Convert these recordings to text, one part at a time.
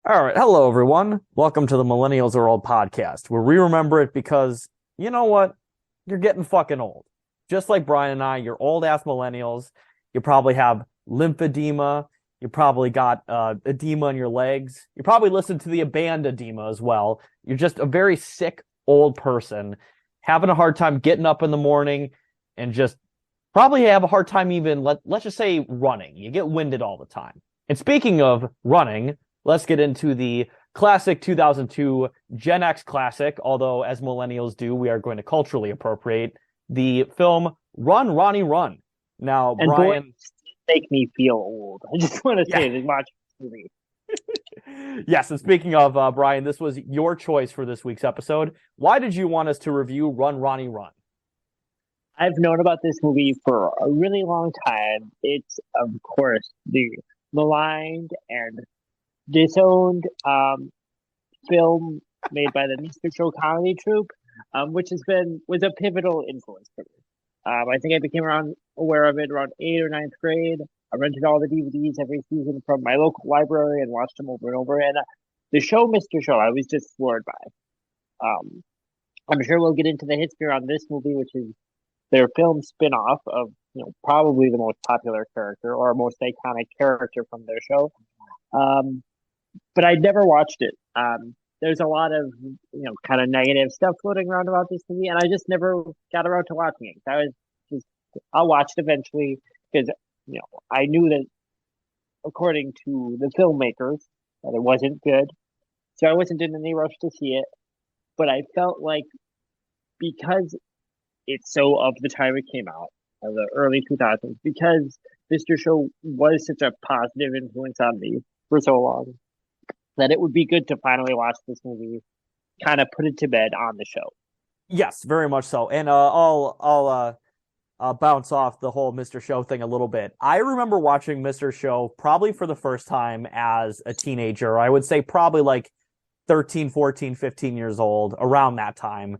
All right. Hello, everyone. Welcome to the Millennials Are Old podcast, where we remember it because you know what? You're getting fucking old. Just like Brian and I, you're old ass millennials. You probably have lymphedema. You probably got edema in your legs. You probably listen to the band edema as well. You're just a very sick old person having a hard time getting up in the morning and just probably have a hard time even, let's just say, running. You get winded all the time. And speaking of running, let's get into the classic 2002 Gen X classic, although as millennials do, we are going to culturally appropriate the film Run, Ronnie Run. Now, And boy, Brian, make me feel old. I just want to say yeah, this watch this movie. yes, and speaking of Brian, this was your choice for this week's episode. Why did you want us to review Run, Ronnie Run? I've known about this movie for a really long time. It's, of course, the maligned and disowned film made by the Mr. Show comedy troupe, which was a pivotal influence for me. I think I became aware of it around eighth or ninth grade. I rented all the DVDs every season from my local library and watched them over and over. And the show, Mr. Show, I was just floored by. Um, I'm sure we'll get into the history on this movie, which is their film spin-off of, probably the most popular character or most iconic character from their show. Um, but I'd never watched it. There's a lot of, kind of negative stuff floating around about this movie, and I just never got around to watching it. I was just, I'll watch it eventually because, I knew that according to the filmmakers that it wasn't good. So I wasn't in any rush to see it, but I felt like because it's so of the time it came out, of the early 2000s, because Mr. Show was such a positive influence on me for so long, that it would be good to finally watch this movie, kind of put it to bed on the show. Yes, very much so. And I'll bounce off the whole Mr. Show thing a little bit. I remember watching Mr. Show probably for the first time as a teenager. I would say probably like 13, 14, 15 years old, around that time.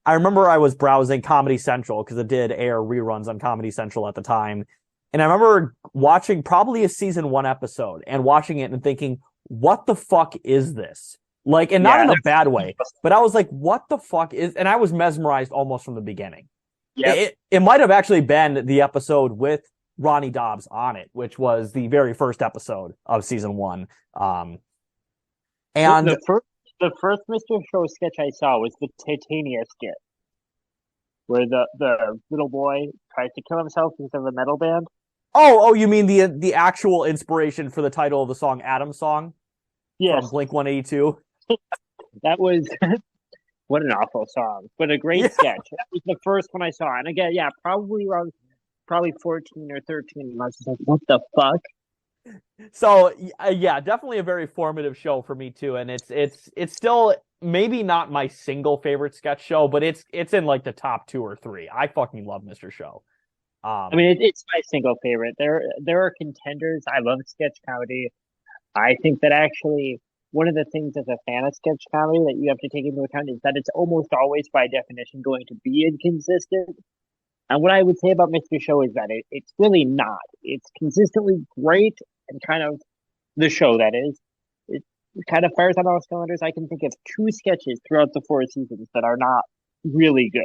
I remember I was browsing Comedy Central because it did air reruns on Comedy Central at the time. And I remember watching probably a season one episode and watching it and thinking, what the fuck is this? Like, and not in a bad way, but I was like, what the fuck is, and I was mesmerized almost from the beginning. Yeah. It might have actually been the episode with Ronnie Dobbs on it, which was the very first episode of season one. And the first Mr. Show sketch I saw was the Titania skit, where the little boy tries to kill himself because of the metal band. oh, you mean the actual inspiration for the title of the song Adam's Song? Yes. From Blink 182? That was what an awful song, but a great sketch. That was the first one I saw. And again, yeah, probably around 14 or 13. And I was just like, what the fuck? So yeah, definitely a very formative show for me too, and it's still maybe not my single favorite sketch show, but it's in like the top two or three. I fucking love Mr. Show. I mean, it's my single favorite. There are contenders. I love sketch comedy. I think that actually one of the things as a fan of sketch comedy that you have to take into account is that it's almost always by definition going to be inconsistent. And what I would say about Mr. Show is that it's really not. It's consistently great and kind of the show that is. It kind of fires on all cylinders. I can think of two sketches throughout the four seasons that are not really good.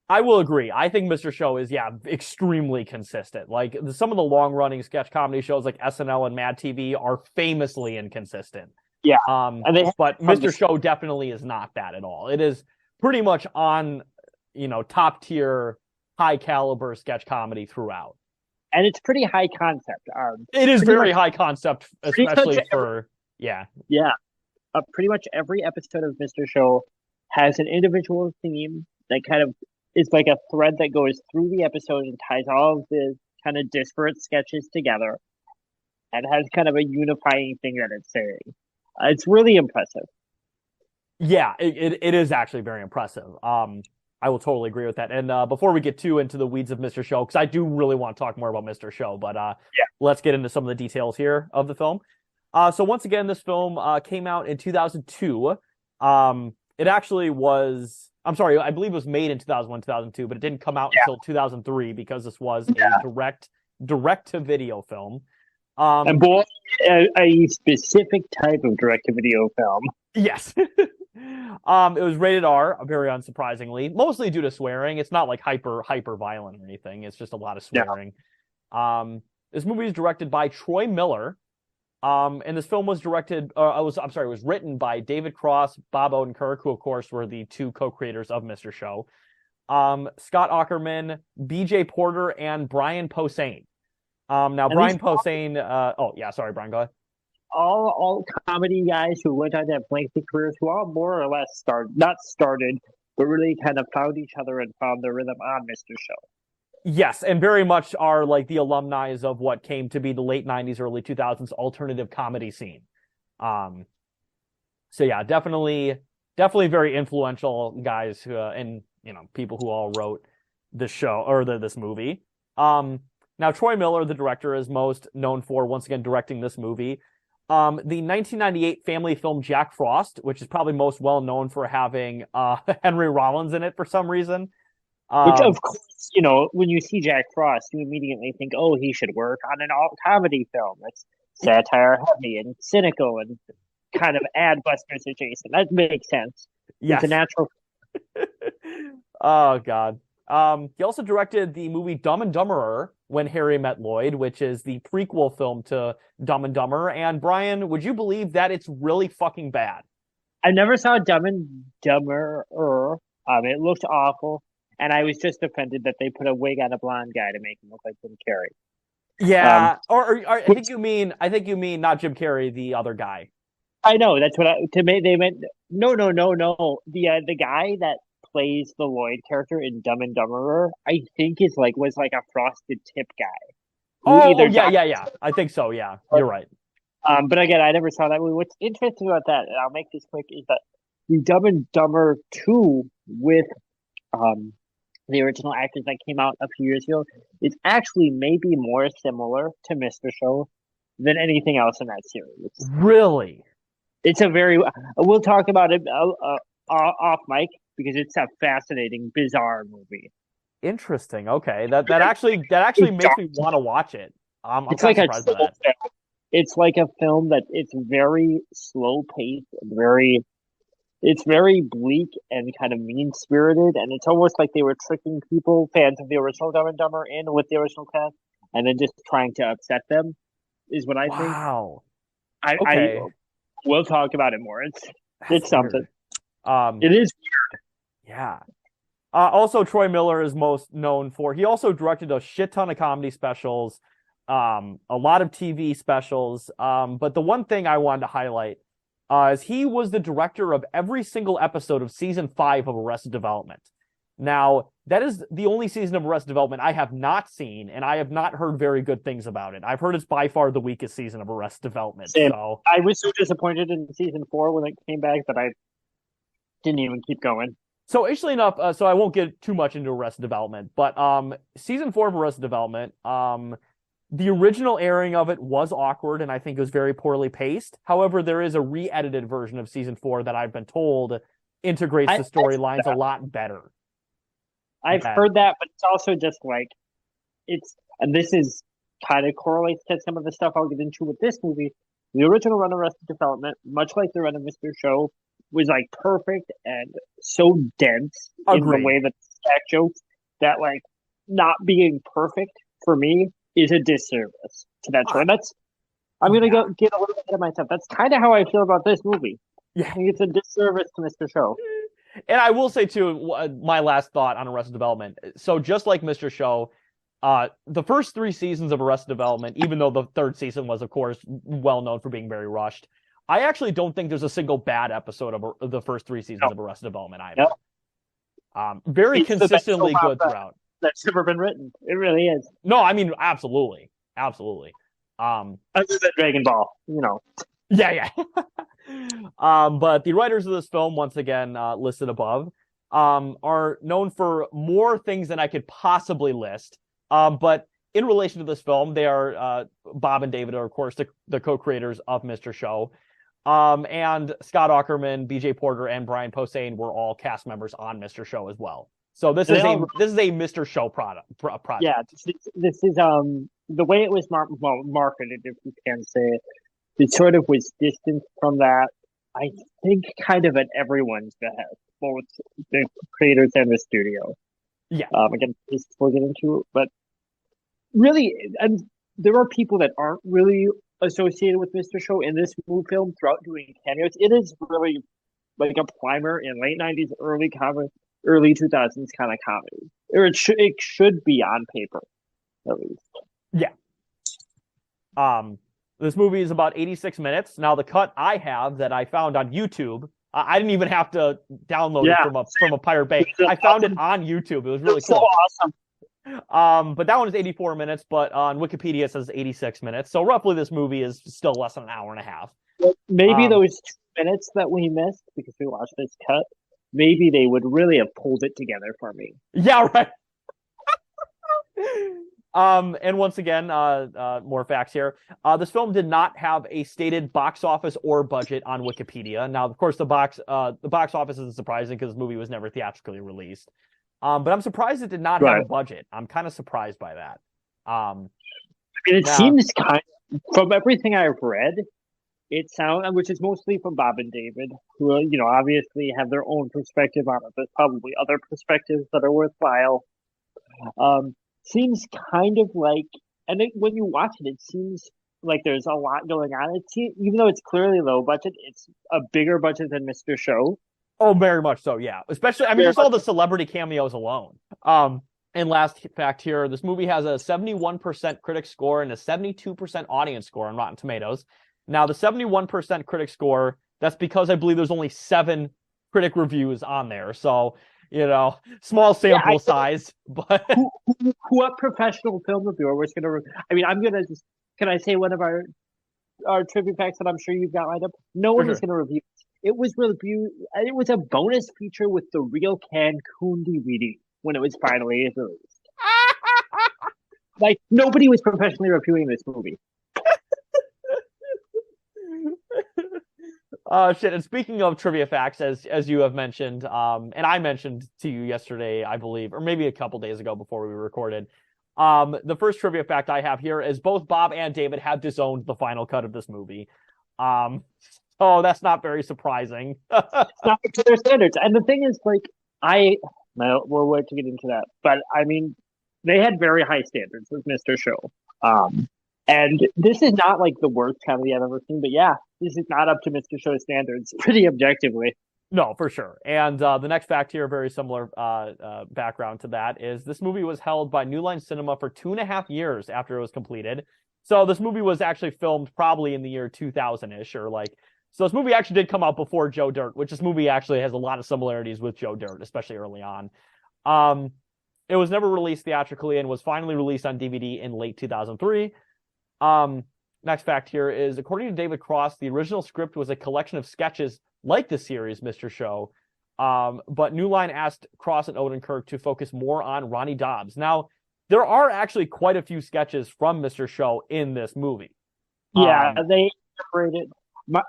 I will agree. I think Mr. Show is, extremely consistent. Like some of the long running sketch comedy shows like SNL and Mad TV are famously inconsistent. Yeah. But Mr. Show definitely is not that at all. It is pretty much on, top tier, high caliber sketch comedy throughout. And it's pretty high concept. It is very high concept, especially for, Yeah. Pretty much every episode of Mr. Show has an individual theme that kind of is like a thread that goes through the episode and ties all of the kind of disparate sketches together and has kind of a unifying thing that it's saying. It's really impressive. Yeah, it is actually very impressive. I will totally agree with that. And before we get too into the weeds of Mr. Show, because I do really want to talk more about Mr. Show, but let's get into some of the details here of the film. So once again, this film came out in 2002. It actually was, I'm sorry, I believe it was made in 2001, 2002, but it didn't come out until 2003 because this was a direct-to-video film. And boy, a specific type of direct-to-video film. Yes. It was rated R, very unsurprisingly, mostly due to swearing. It's not like hyper violent or anything. It's just a lot of swearing. This movie is directed by Troy Miller. And this film was directed, it was written by David Cross, Bob Odenkirk, who of course were the two co-creators of Mr. Show. Scott Aukerman, BJ Porter, and Brian Posehn. Brian Posehn, sorry, Brian, go ahead. All comedy guys who went on to have lengthy careers, who all more or less not started, but really kind of found each other and found their rhythm on Mr. Show. Yes, and very much are like the alumni of what came to be the late 90s, early 2000s alternative comedy scene. So yeah, definitely very influential guys who, and people who all wrote this show or this movie. Now Troy Miller, the director, is most known for once again directing this movie. The 1998 family film Jack Frost, which is probably most well known for having Henry Rollins in it for some reason. Which, of course, when you see Jack Frost, you immediately think, oh, he should work on an alt-comedy film. It's satire-heavy and cynical and kind of ad-busters adjacent. That makes sense. Yes. It's a natural... Oh, God. He also directed the movie Dumb and Dumberer, When Harry Met Lloyd, which is the prequel film to Dumb and Dumber. And, Brian, would you believe that it's really fucking bad? I never saw Dumb and Dumberer. It looked awful. And I was just offended that they put a wig on a blonde guy to make him look like Jim Carrey. Yeah, or I think you mean not Jim Carrey, the other guy. I know that's what they meant. No. The guy that plays the Lloyd character in Dumb and Dumberer, I think was like a frosted tip guy. Yeah. I think so. Yeah, you're right. But again, I never saw that movie. What's interesting about that, and I'll make this quick, is that the Dumb and Dumber 2 with the original actors that came out a few years ago is actually maybe more similar to Mr. Show than anything else in that series. Really? It's we'll talk about it off mic because it's a fascinating, bizarre movie. Interesting. Okay. That actually makes me want to watch it. It's like it's like a film that it's very slow paced and it's very bleak and kind of mean-spirited, and it's almost like they were tricking fans of the original Dumb and Dumber, in with the original cast, and then just trying to upset them, is what I think. Wow. Okay. We'll talk about it more. It's something. It is weird. Yeah. Also, Troy Miller is most known for, he also directed a shit ton of comedy specials, a lot of TV specials, but the one thing I wanted to highlight is he was the director of every single episode of season 5 of Arrested Development. Now, that is the only season of Arrested Development I have not seen, and I have not heard very good things about it. I've heard it's by far the weakest season of Arrested Development. So I was so disappointed in season 4 when it came back that I didn't even keep going. So, interestingly enough, so I won't get too much into Arrested Development, but season 4 of Arrested Development, the original airing of it was awkward, and I think it was very poorly paced. However, there is a re-edited version of season 4 that I've been told integrates the storylines a lot better. I've heard that, but it's also just like and this is kind of correlates to some of the stuff I'll get into with this movie. The original run of Arrested Development, much like the run of Mr. Show, was like perfect and so dense in the way that stack jokes that like not being perfect for me is a disservice to that show. And I'm going to get a little bit ahead of myself. That's kind of how I feel about this movie. Yeah. I think it's a disservice to Mr. Show. And I will say, too, my last thought on Arrested Development. So just like Mr. Show, the first 3 seasons of Arrested Development, even though the 3rd season was, of course, well known for being very rushed, I actually don't think there's a single bad episode of the first 3 seasons of Arrested Development either. Very consistently good throughout. That's ever been written. It really is. No, I mean, absolutely. Other than Dragon Ball, Yeah. But the writers of this film, once again, listed above, are known for more things than I could possibly list. But in relation to this film, they are Bob and David are, of course, the co-creators of Mr. Show. And Scott Aukerman, BJ Porter, and Brian Posehn were all cast members on Mr. Show as well. So this And is they a all- this is a Mr. Show project. yeah, this is the way it was marketed, if you can say it. It sort of was distant from that. I think kind of at everyone's behest, both the creators and the studio. Yeah. Again, we'll get into it, but really, and there are people that aren't really associated with Mr. Show in this movie film throughout doing cameos. It is really like a primer in late '90s, early 2000s kind of comedy, or it should be on paper at least. Yeah. This movie is about 86 minutes. Now, the cut I have that I found on YouTube, I didn't even have to download it from a Pirate Bay. I found it on YouTube. It was really cool. So awesome. But that one is 84 minutes, but on Wikipedia it says 86 minutes. So roughly this movie is still less than an hour and a half. Maybe those 2 minutes that we missed because we watched this cut, maybe they would really have pulled it together for me. Yeah, right. And once again, more facts here. This film did not have a stated box office or budget on Wikipedia. Now, of course, the box office isn't surprising because this movie was never theatrically released. But I'm surprised it did not have a budget. I'm kind of surprised by that. I mean, it seems kind of, from everything I've read, it sounds, which is mostly from Bob and David, who, obviously have their own perspective on it. There's probably other perspectives that are worthwhile. Seems kind of like, and when you watch it, it seems like there's a lot going on. Even though it's clearly low budget, it's a bigger budget than Mr. Show. Oh, very much so, yeah. Especially, I mean, just all the celebrity cameos alone. And last fact here, this movie has a 71% critic score and a 72% audience score on Rotten Tomatoes. Now, the 71% critic score, that's because I believe there's only 7 critic reviews on there. So, small sample size, but what professional film reviewer was going to? I mean, can I say one of our trivia facts that I'm sure you've got lined up? No one is going to review. It was reviewed. It was a bonus feature with the real Cancun DVD when it was finally released. Like nobody was professionally reviewing this movie. Shit. And speaking of trivia facts, as you have mentioned, and I mentioned to you yesterday, I believe, or maybe a couple days ago before we recorded, the first trivia fact I have here is both Bob and David have disowned the final cut of this movie. Oh, that's not very surprising. It's not to their standards. And the thing is, like, we'll wait to get into that. But, I mean, they had very high standards with Mr. Show. And this is not, like, the worst comedy I've ever seen. But, yeah, this is not up to Mr. Show's standards, pretty objectively. No, for sure. And the next fact here, very similar background to that, is this movie was held by New Line Cinema for 2.5 years after it was completed. So this movie was actually filmed probably in the year 2000-ish, or like... So this movie actually did come out before Joe Dirt, which this movie actually has a lot of similarities with Joe Dirt, especially early on. It was never released theatrically and was finally released on DVD in late 2003. Next fact here is, according to David Cross, the original script was a collection of sketches like the series Mr. Show, but New Line asked Cross and Odenkirk to focus more on Ronnie Dobbs. Now, there are actually quite a few sketches from Mr. Show in this movie. Yeah, they separated...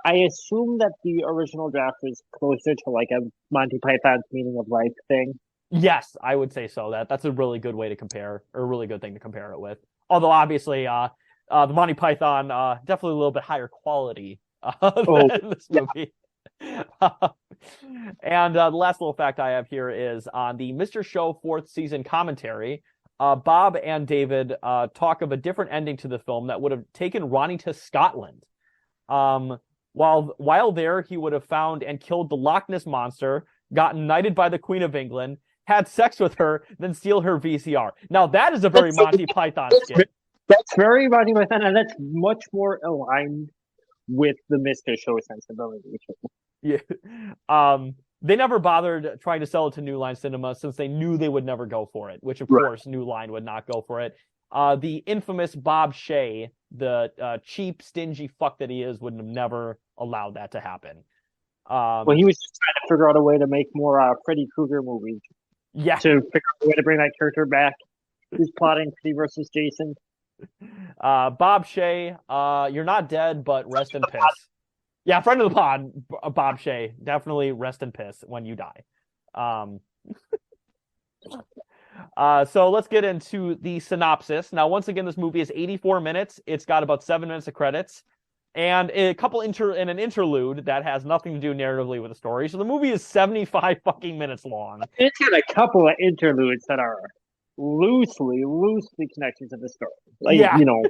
I assume that the original draft was closer to like a Monty Python's Meaning of Life thing. Yes, I would say so. That's a really good way to compare, or a really good thing to compare it with. Although obviously, the Monty Python definitely a little bit higher quality than this movie. And the last little fact I have here is on the Mr. Show 4th season commentary. Bob and David talk of a different ending to the film that would have taken Ronnie to Scotland. While there, he would have found and killed the Loch Ness Monster, gotten knighted by the Queen of England, had sex with her, then steal her VCR. Now, that is a very Monty Python skit. That's very Monty Python, and that's much more aligned with the Mr. Show sensibility. Yeah. They never bothered trying to sell it to New Line Cinema since they knew they would never go for it, which, of course, New Line would not go for it. The infamous Bob Shea, the cheap, stingy fuck that he is, would have never allowed that to happen. Well, he was just trying to figure out a way to make more Freddy Krueger movies. Yeah. To figure out a way to bring that character back. Who's plotting Freddy versus Jason. Bob Shea, you're not dead, but rest in piss. Yeah, friend of the pod, Bob Shea. Definitely rest in piss when you die. So let's get into the synopsis. Now, once again, this movie is 84 minutes. It's got about 7 minutes of credits and a couple and an interlude that has nothing to do narratively with the story. So the movie is 75 fucking minutes long. It's got a couple of interludes that are loosely connected to the story. Like, Yeah. you know.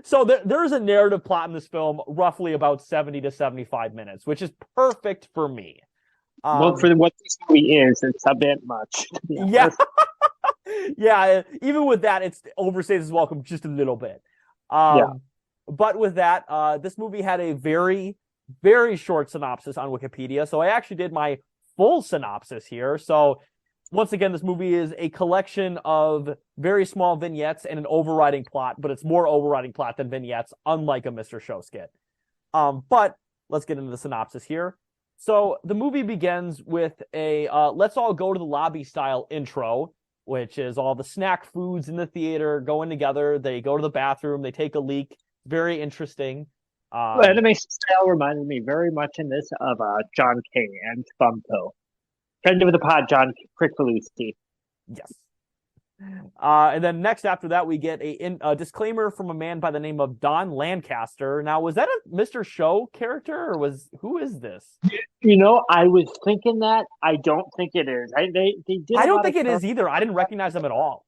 So there's a narrative plot in this film roughly about 70 to 75 minutes, which is perfect for me. Well, for what this movie is, it's a bit much. Yeah. Yeah, even with that, it's overstays its welcome just a little bit. Yeah. But with that, this movie had a very, very short synopsis on Wikipedia. So I actually did my full synopsis here. So once again, this movie is a collection of very small vignettes and an overriding plot, but it's more overriding plot than vignettes, unlike a Mr. Show skit. But let's get into the synopsis here. So the movie begins with a let's all go to the lobby style intro, which is all the snack foods in the theater going together. They go to the bathroom, they take a leak. Very interesting. Animation style reminded me very much in this of John King and Bumpo. Friend of the pod, John Crickfalusi. Yes. And then next after that, we get a disclaimer from a man by the name of Don Lancaster. Now, was that a Mr. Show character, or who is this? You know, I was thinking that. I don't think it is. They did. I don't think it is either. I didn't recognize them at all.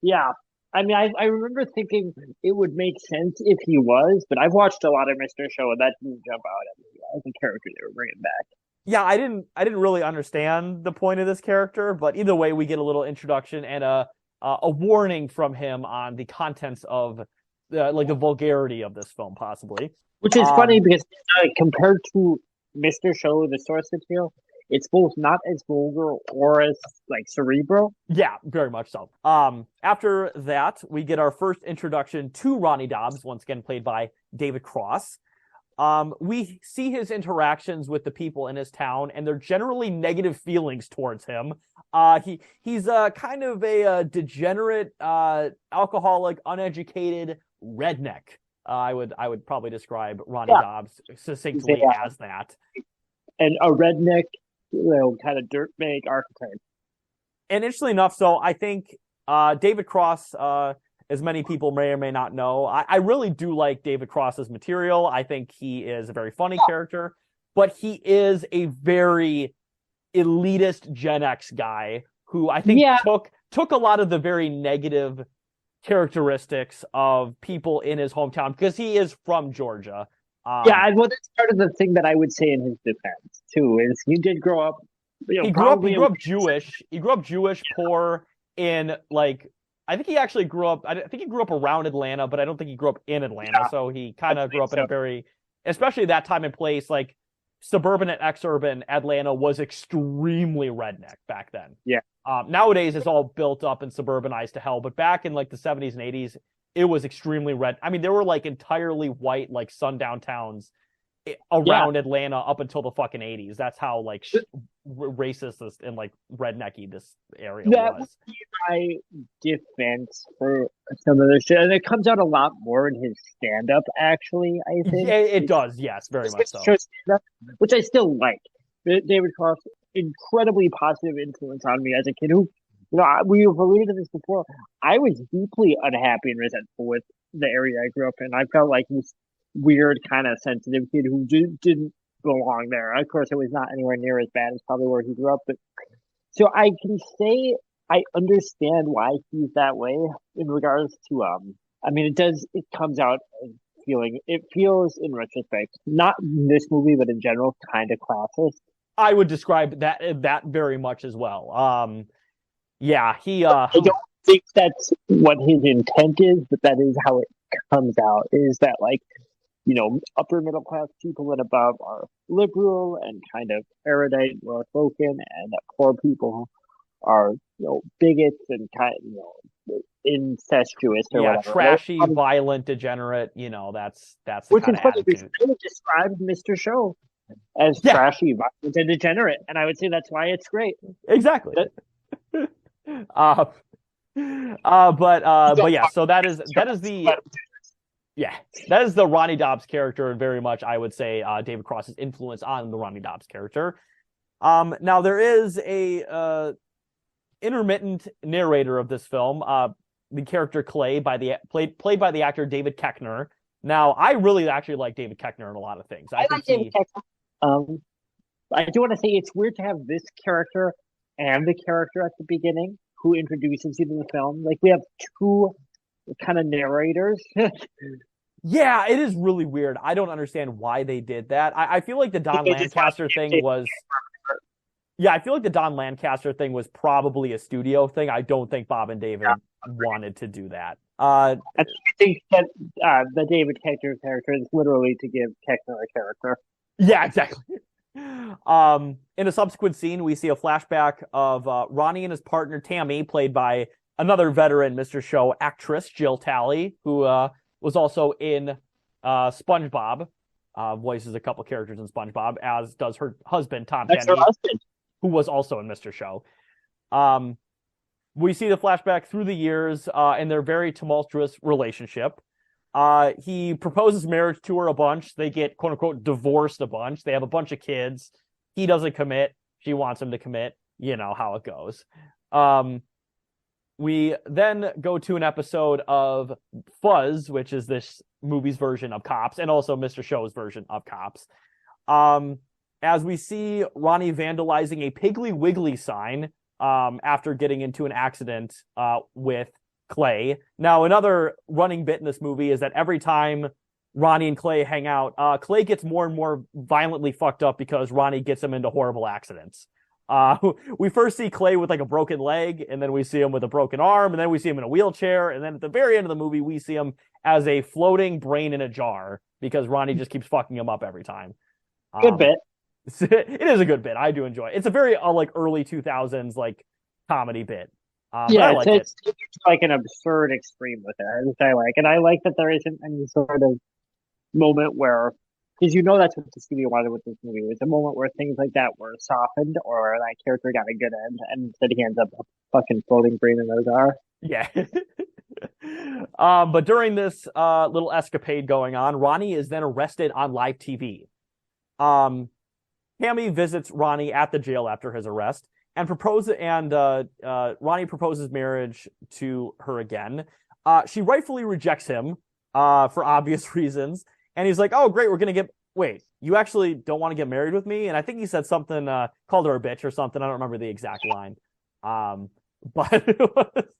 Yeah. I mean, I remember thinking it would make sense if he was, but I've watched a lot of Mr. Show, and that didn't jump out at me as a character they were bringing back. Yeah, I didn't really understand the point of this character, but either way, we get a little introduction and a warning from him on the contents of like the vulgarity of this film, possibly. Which is funny because compared to Mr. Show, the source material, it's both not as vulgar or as like cerebral. Yeah, very much so. After that, we get our first introduction to Ronnie Dobbs, once again played by David Cross. We see his interactions with the people in his town, and they're generally negative feelings towards him. He's kind of a degenerate, alcoholic, uneducated redneck. I would probably describe Ronnie Dobbs succinctly as that. And a redneck, kind of dirtbag archetype. And interestingly enough, so I think David Cross, as many people may or may not know, I really do like David Cross's material. I think he is a very funny character, but he is a very elitist Gen X guy who I think took a lot of the very negative characteristics of people in his hometown because he is from Georgia. Well, that's part of the thing that I would say in his defense too is he did grow up. He grew up Jewish. He grew up Jewish, poor in like. I think he actually grew up. I think he grew up around Atlanta, but I don't think he grew up in Atlanta. Yeah, so he kind of grew up in a very, especially that time and place, like suburban and exurban Atlanta was extremely redneck back then. Yeah. Nowadays it's all built up and suburbanized to hell, but back in like the 70s and 80s, it was extremely red. I mean, there were like entirely white, like sundown towns around Atlanta up until the fucking 80s. That's how like racist and like rednecky this area was. That would be my defense for some of this shit, and it comes out a lot more in his stand-up. Actually, I think it does. Yes, very much so. Which I still like. David Cross, incredibly positive influence on me as a kid. Who, we've alluded to this before. I was deeply unhappy and resentful with the area I grew up in. I felt like this weird kind of sensitive kid who didn't belong there. Of course, it was not anywhere near as bad as probably where he grew up, but so I can say I understand why he's that way in regards to I mean it comes out feeling, it feels in retrospect, not in this movie but in general, kind of classist. I would describe that very much as well. He I don't think that's what his intent is, but that is how it comes out, is that like, upper middle class people and above are liberal and kind of erudite, well spoken, and that poor people are, bigots and kind of, incestuous or whatever. Trashy, violent, degenerate. That's which is funny because I would describe Mr. Show as trashy, violent, and degenerate, and I would say that's why it's great. Exactly. But yeah. So that is the. Yeah, that is the Ronnie Dobbs character, and very much, I would say, David Cross's influence on the Ronnie Dobbs character. Now, there is intermittent narrator of this film, the character Clay played by the actor David Koechner. Now, I really actually like David Koechner in a lot of things. I I think like David Tennant. I do want to say it's weird to have this character and the character at the beginning who introduces you to the film. Like we have two kind of narrators. Yeah, it is really weird. I don't understand why they did that. I feel like the Don Lancaster thing was. Yeah, I feel like the Don Lancaster thing was probably a studio thing. I don't think Bob and David wanted to do that. I think that the David Koechner character is literally to give Koechner a character. Yeah, exactly. In a subsequent scene, we see a flashback of Ronnie and his partner Tammy, played by another veteran Mr. Show actress, Jill Talley, who was also in SpongeBob, voices a couple characters in SpongeBob, as does her husband, Tom That's Kenny, her husband. who was also in Mr. Show. We see the flashback through the years in their very tumultuous relationship. He proposes marriage to her a bunch. They get, quote unquote, divorced a bunch. They have a bunch of kids. He doesn't commit. She wants him to commit. You know how it goes. We then go to an episode of Fuzz, which is this movie's version of Cops, and also Mr. Show's version of Cops. As we see Ronnie vandalizing a Piggly Wiggly sign after getting into an accident with Clay. Now, another running bit in this movie is that every time Ronnie and Clay hang out, Clay gets more and more violently fucked up because Ronnie gets him into horrible accidents. We first see Clay with like a broken leg, and then we see him with a broken arm, and then we see him in a wheelchair, and then at the very end of the movie, we see him as a floating brain in a jar because Ronnie just keeps fucking him up every time. Good bit. It is a good bit. I do enjoy it. It's a very like early 2000s like comedy bit. Yeah, it's like an absurd extreme with it, which I like. And I like that there isn't any sort of moment where, because you know that's what the studio wanted with this movie. It was a moment where things like that were softened or that character got a good end, and instead he ends up a fucking floating brain in a jar. Yeah. But during this little escapade going on, Ronnie is then arrested on live TV. Tammy visits Ronnie at the jail after his arrest and Ronnie proposes marriage to her again. She rightfully rejects him for obvious reasons. And he's like, oh, great, wait, you actually don't want to get married with me? And I think he said something, called her a bitch or something. I don't remember the exact line. But it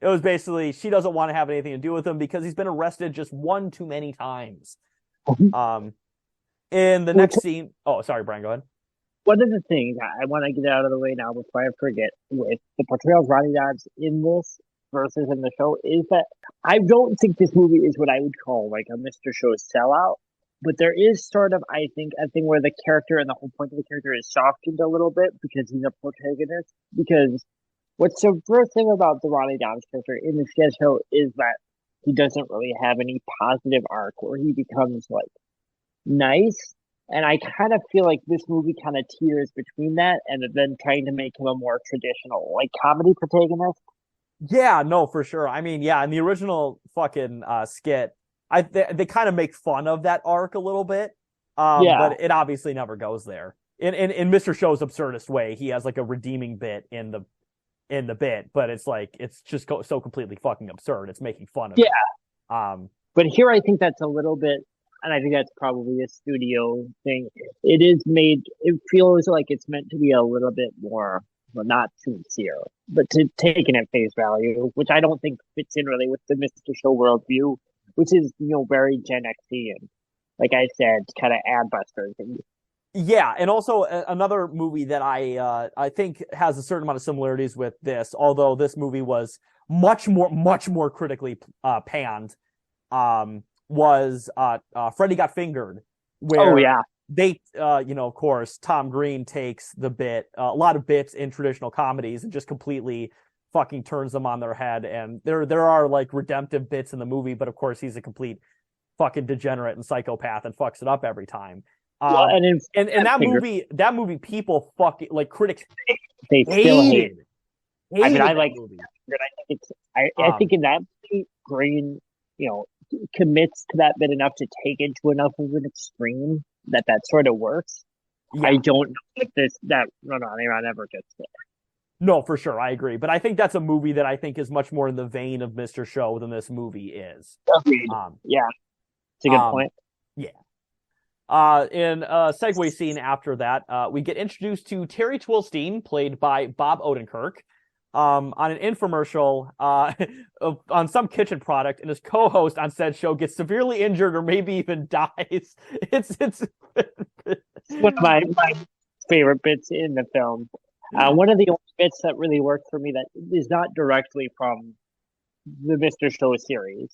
was basically, she doesn't want to have anything to do with him because he's been arrested just one too many times. In the next scene, oh, sorry, Brian, go ahead. One of the things I want to get out of the way now before I forget with the portrayal of Ronnie Dobbs in this versus in the show is that I don't think this movie is what I would call like a Mr. Show sellout, but there is sort of, I think, a thing where the character and the whole point of the character is softened a little bit because he's a protagonist. Because what's the first thing about the Ronnie Dobbs character in the sketch show is that he doesn't really have any positive arc where he becomes like nice. And I kind of feel like this movie kind of teeters between that and then trying to make him a more traditional, like, comedy protagonist. Yeah, no, for sure. I mean, yeah, in the original fucking skit, they kind of make fun of that arc a little bit. But it obviously never goes there. In Mr. Show's absurdist way, he has like a redeeming bit in the bit, but it's like it's just so completely fucking absurd. It's making fun of it. But here I think that's a little bit, and I think that's probably a studio thing. It feels like it's meant to be a little bit more, well, not sincere, but to taken at face value, which I don't think fits in really with the Mr. Show worldview, which is, very Gen X-y, like I said, kind of ad-busters. Yeah, and also another movie that I think has a certain amount of similarities with this, although this movie was much more critically panned, was Freddy Got Fingered, where they, of course, Tom Green takes the bit, a lot of bits in traditional comedies and just completely fucking turns them on their head. And there are like redemptive bits in the movie, but of course he's a complete fucking degenerate and psychopath and fucks it up every time. And that movie, people fucking like critics they still hate. I mean, I like movie. I think in that movie, Green, commits to that bit enough to take it to enough of an extreme that sort of works. Yeah. I don't know if that Ronnie Run ever gets there. No, for sure, I agree. But I think that's a movie that I think is much more in the vein of Mr. Show than this movie is. Agreed. Yeah, it's a good point. Yeah. In a segue scene after that, we get introduced to Terry Twilstein, played by Bob Odenkirk, on an infomercial on some kitchen product, and his co-host on said show gets severely injured or maybe even dies. It's one of my favorite bits in the film. One of the only bits that really worked for me that is not directly from the Mr. Show series.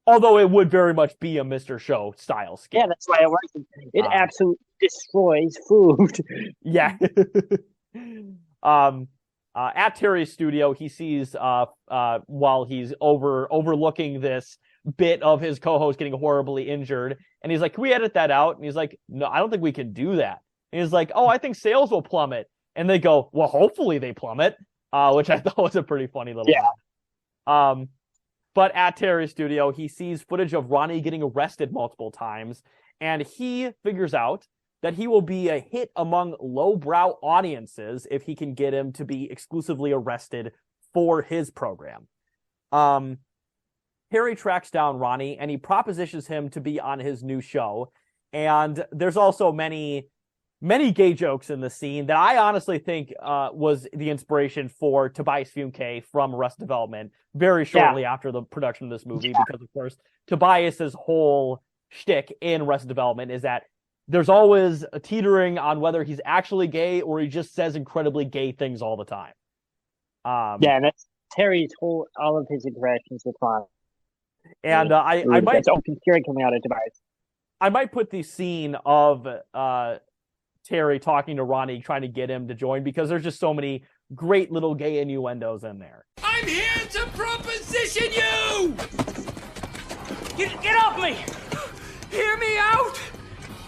Although it would very much be a Mr. Show style skit. Yeah, that's why it works. It absolutely destroys food. Yeah. At Terry's studio, he sees while he's overlooking this bit of his co-host getting horribly injured, and he's like, "Can we edit that out?" And he's like, "No, I don't think we can do that." And he's like, "Oh, I think sales will plummet." And they go, "Well, hopefully they plummet," which I thought was a pretty funny little. Yeah. But at Terry's studio, he sees footage of Ronnie getting arrested multiple times, and he figures out that he will be a hit among lowbrow audiences if he can get him to be exclusively arrested for his program. Terry tracks down Ronnie, and he propositions him to be on his new show. And there's also many gay jokes in the scene that I honestly think was the inspiration for Tobias Funke from Arrested Development very shortly after the production of this movie, because, of course, Tobias's whole shtick in Arrested Development is that there's always a teetering on whether he's actually gay or he just says incredibly gay things all the time. And that's Terry's all of his interactions with Ron. And I might... It's open theory coming out of Tobias. I might put the scene of Terry talking to Ronnie, trying to get him to join, because there's just so many great little gay innuendos in there. I'm here to proposition you! Get off me! Hear me out!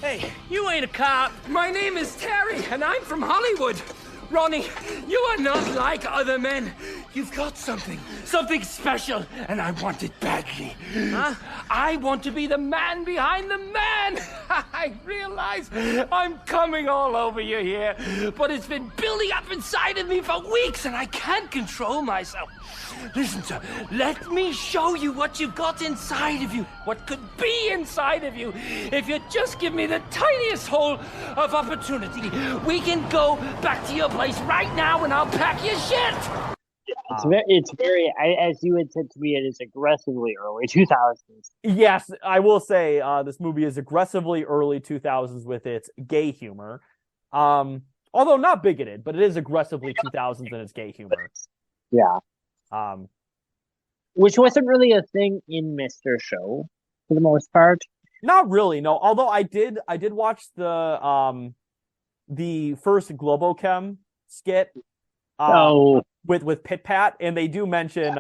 Hey, you ain't a cop. My name is Terry, and I'm from Hollywood. Ronnie, you are not like other men. You've got something special, and I want it badly. Huh? I want to be the man behind the man. I realize I'm coming all over you here, but it's been building up inside of me for weeks, and I can't control myself. Listen, sir, let me show you what you've got inside of you, what could be inside of you. If you just give me the tiniest hole of opportunity, we can go back to your place right now, and I'll pack your shit. It's very, as you had said to me, it is aggressively early 2000s. Yes, I will say this movie is aggressively early 2000s with its gay humor. Although not bigoted, but it is aggressively 2000s in its gay humor. Yeah. Which wasn't really a thing in Mr. Show for the most part. Not really, no. Although I did watch the first Globochem skit with Pit Pat, and they do mention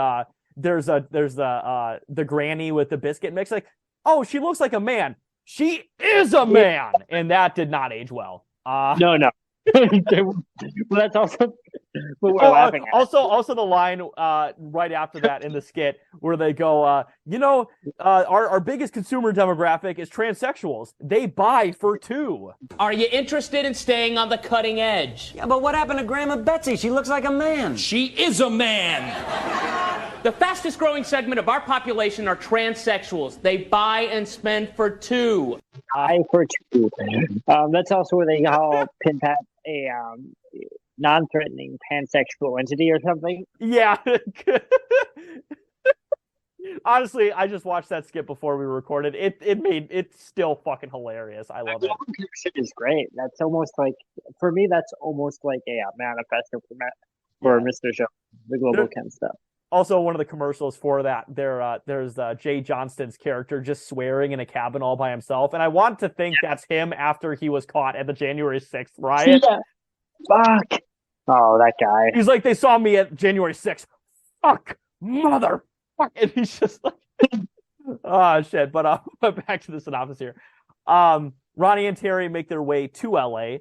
there's the granny with the biscuit mix, like, oh, she looks like a man. She is a man, and that did not age well. No. Well, that's also what we're laughing at. Also the line right after that in the skit where they go, our biggest consumer demographic is transsexuals. They buy for two. Are you interested in staying on the cutting edge? Yeah, but what happened to Grandma Betsy? She looks like a man. She is a man. The fastest growing segment of our population are transsexuals. They buy and spend for two. Buy for two. That's also where they call Pin Pat a non-threatening pansexual entity or something. Yeah. Honestly, I just watched that skit before we recorded. It's still fucking hilarious. I love it. Shit is great. That's almost like, for me, that's almost like a manifesto for Mr. Show, the Global Chem stuff. Also, one of the commercials for that, there's Jay Johnston's character just swearing in a cabin all by himself, and I want to think that's him after he was caught at the January 6th riot. Yeah. Fuck. Oh, that guy. He's like, they saw me at January 6th. Fuck, mother. Fuck. And he's just like, oh, shit. But back to the synopsis here. Ronnie and Terry make their way to LA,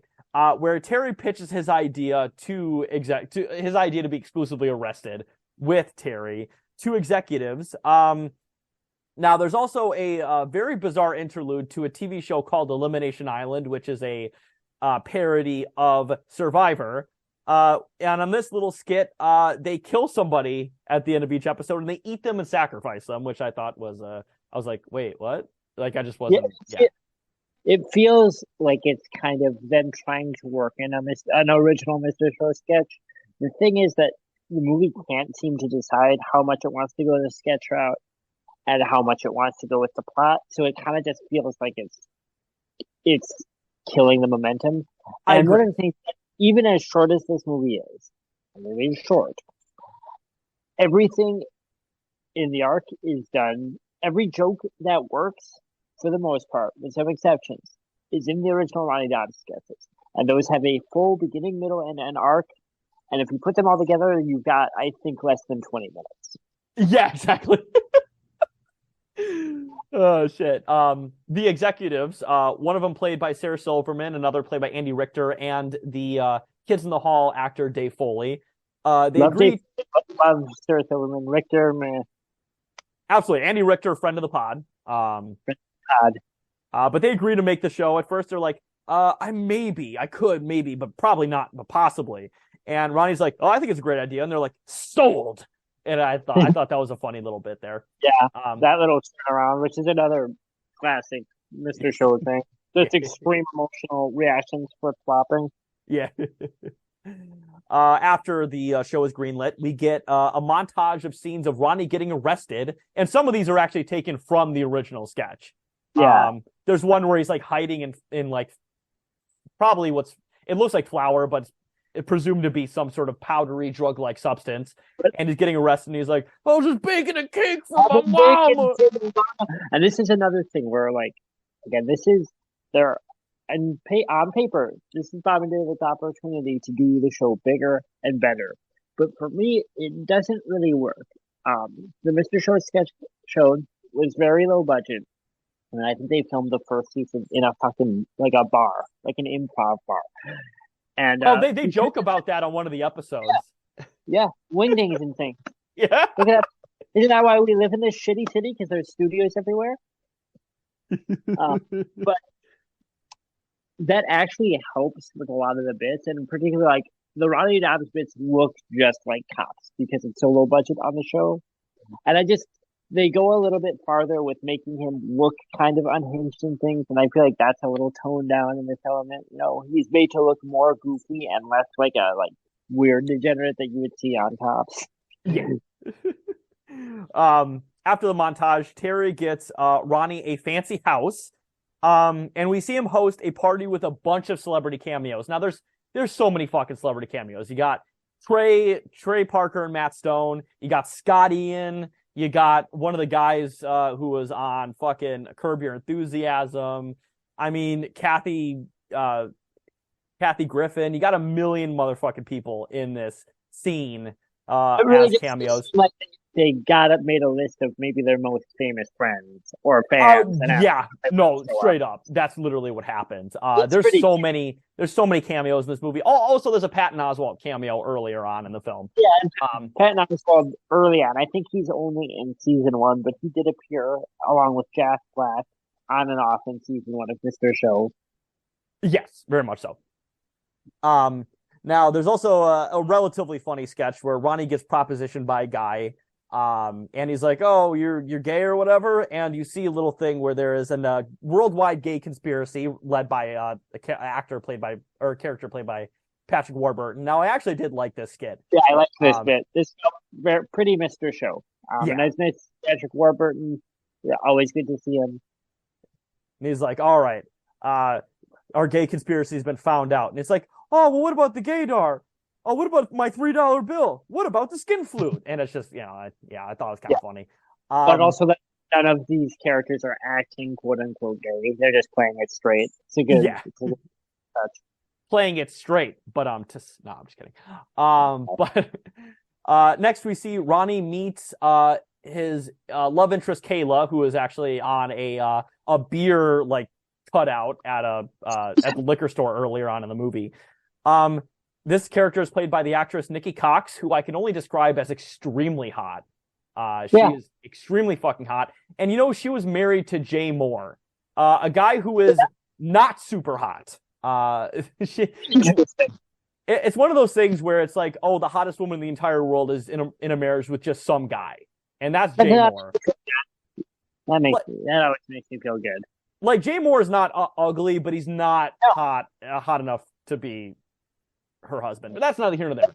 where Terry pitches his idea to be exclusively arrested with Terry to executives. Now, there's also a very bizarre interlude to a TV show called Elimination Island, which is a parody of Survivor, And on this little skit, they kill somebody at the end of each episode, and they eat them and sacrifice them, which I thought was I was like, wait, what? Like, I just wasn't. Yeah. It feels like it's kind of them trying to work in an original Mr. Show sketch. The thing is that the movie can't seem to decide how much it wants to go the sketch route and how much it wants to go with the plot. So it kind of just feels like it's killing the momentum. And one of the things, even as short as this movie is, and it is short, everything in the arc is done. Every joke that works, for the most part, with some exceptions, is in the original Ronnie Dobbs sketches. And those have a full beginning, middle, and end arc. And if you put them all together, you've got, I think, less than 20 minutes. Yeah, exactly. Oh, shit. The executives, one of them played by Sarah Silverman, another played by Andy Richter, and the Kids in the Hall actor Dave Foley. They agreed. Love Sarah Silverman. Richter, man. Absolutely. Andy Richter, friend of the pod. But they agreed to make the show. At first, they're like, I could, maybe, but probably not, but possibly. And Ronnie's like, oh, I think it's a great idea. And they're like, sold. And I thought that was a funny little bit there. Yeah, that little turnaround, which is another classic Mr. Show thing. Just extreme emotional reactions for flopping. Yeah. After the show is greenlit, we get a montage of scenes of Ronnie getting arrested, and some of these are actually taken from the original sketch. Yeah. There's one where he's like hiding in like probably it looks like flour, but it's presumed to be some sort of powdery drug-like substance, and he's getting arrested, and he's like, I was just baking a cake for my mama. And this is another thing where, like, again, on paper, this is Bob and David's opportunity to do the show bigger and better. But for me, it doesn't really work. The Mr. Show sketch show was very low budget, and I think they filmed the first season in a fucking, like a bar, like an improv bar. And they joke about that on one of the episodes. Yeah, wingdings and things. Yeah. Look at that. Isn't that why we live in this shitty city? Because there's studios everywhere. But that actually helps with a lot of the bits, and particularly like the Ronnie Dobbs bits look just like Cops because it's so low budget on the show. And they go a little bit farther with making him look kind of unhinged and things, and I feel like that's a little toned down in this element. You know, he's made to look more goofy and less like a weird degenerate that you would see on Cops. Yeah. After the montage, Terry gets Ronnie a fancy house, and we see him host a party with a bunch of celebrity cameos. Now, there's so many fucking celebrity cameos. You got Trey Parker and Matt Stone. You got Scott Ian. You got one of the guys who was on fucking Curb Your Enthusiasm. I mean, Kathy Griffin. You got a million motherfucking people in this scene as cameos. Like they made a list of maybe their most famous friends or fans. Straight up. That's literally what happens. There's so many cameos in this movie. Also, there's a Patton Oswalt cameo earlier on in the film. Yeah, Patton Oswalt early on. I think he's only in season 1, but he did appear along with Jack Black on and off in season 1 of Mr. Show. Yes, very much so. Now, there's also a relatively funny sketch where Ronnie gets propositioned by a guy. And he's like, "Oh, you're gay or whatever," and you see a little thing where there is a worldwide gay conspiracy led by a character played by Patrick Warburton. Now, I actually did like this skit. Yeah, I like this bit. This felt pretty Mr. Show. Nice Patrick Warburton. Yeah, always good to see him. And he's like, "All right, our gay conspiracy has been found out," and it's like, "Oh, well, what about the gaydar? Oh, what about my $3 bill? What about the skin flute?" And it's just, I thought it was kind of funny. But also that none of these characters are acting quote unquote gay. They're just playing it straight. It's a good touch. Playing it straight, but no, I'm just kidding. But next we see Ronnie meets his love interest Kayla, who is actually on a beer cutout at the liquor store earlier on in the movie. This character is played by the actress Nikki Cox, who I can only describe as extremely hot. She is extremely fucking hot. And she was married to Jay Moore, a guy who is not super hot. it's one of those things where it's like, oh, the hottest woman in the entire world is in a marriage with just some guy, and that's Jay Moore. That always makes me feel good. Like Jay Moore is not ugly, but he's not hot enough to be her husband. But that's neither here nor there.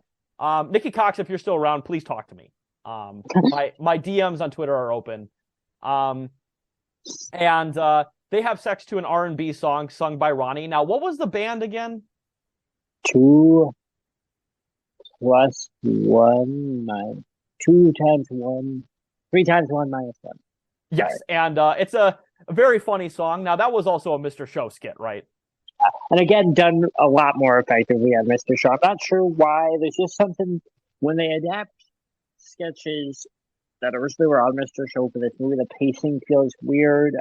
Nikki Cox, if you're still around, please talk to me. My DMs on Twitter are open. And they have sex to an R&B song sung by Ronnie. Now, what was the band again? 2 plus 1 2 times 1, 3 times 1 minus 1. Yes, right. And it's a very funny song. Now, that was also a Mr. Show skit, right? And again, done a lot more effectively on Mr. Show. I'm not sure why. There's just something when they adapt sketches that originally were on Mr. Show for this movie, the pacing feels weird,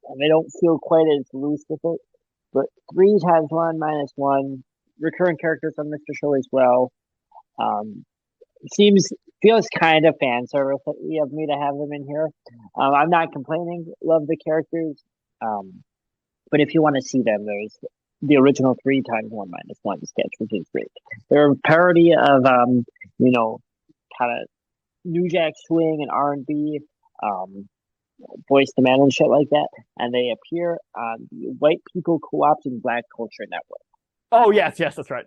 and they don't feel quite as loose with it. But 3 times 1 minus 1, recurring characters on Mr. Show as well. Feels kind of fan service of me to have them in here. I'm not complaining. Love the characters. But if you want to see them, there's the original 3 times 1 minus 1 sketch, which is great. They're a parody of, kind of New Jack Swing and R&B, Voice the Man and shit like that. And they appear on the White People Co-opting Black Culture Network. Oh, yes, that's right.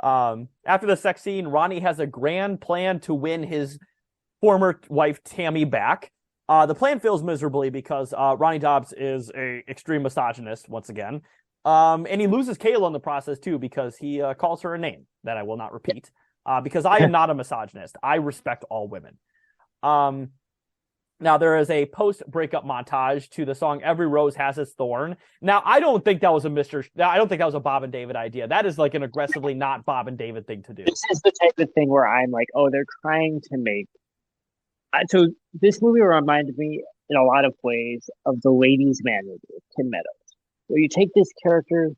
After the sex scene, Ronnie has a grand plan to win his former wife Tammy back. The plan fails miserably because Ronnie Dobbs is a extreme misogynist once again, and he loses Kayla in the process too because he calls her a name that I will not repeat. Because I am not a misogynist. I respect all women. Now, there is a post-breakup montage to the song Every Rose Has Its Thorn. Now, I don't think that was a Bob and David idea. That is like an aggressively not Bob and David thing to do. This is the type of thing where I'm like, oh, they're trying to make... So this movie reminded me in a lot of ways of The Ladies' Man movie with Tim Meadows, where you take this character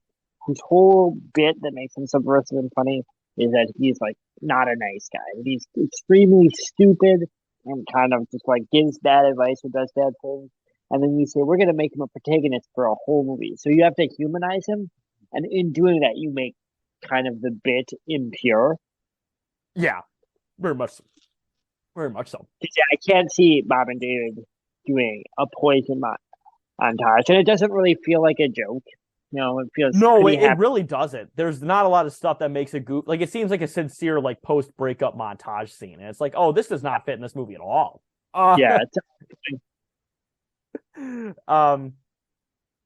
whose whole bit that makes him subversive and funny is that he's like not a nice guy. He's extremely stupid and kind of just like gives bad advice or does bad things. And then you say, we're going to make him a protagonist for a whole movie. So you have to humanize him. And in doing that, you make kind of the bit impure. Yeah, very much so. Very much so. Yeah, I can't see Bob and David doing a poison montage. And it doesn't really feel like a joke. It feels it really doesn't. There's not a lot of stuff that makes it goof. Like, it seems like a sincere, like, post-breakup montage scene. And it's like, oh, this does not fit in this movie at all. Yeah.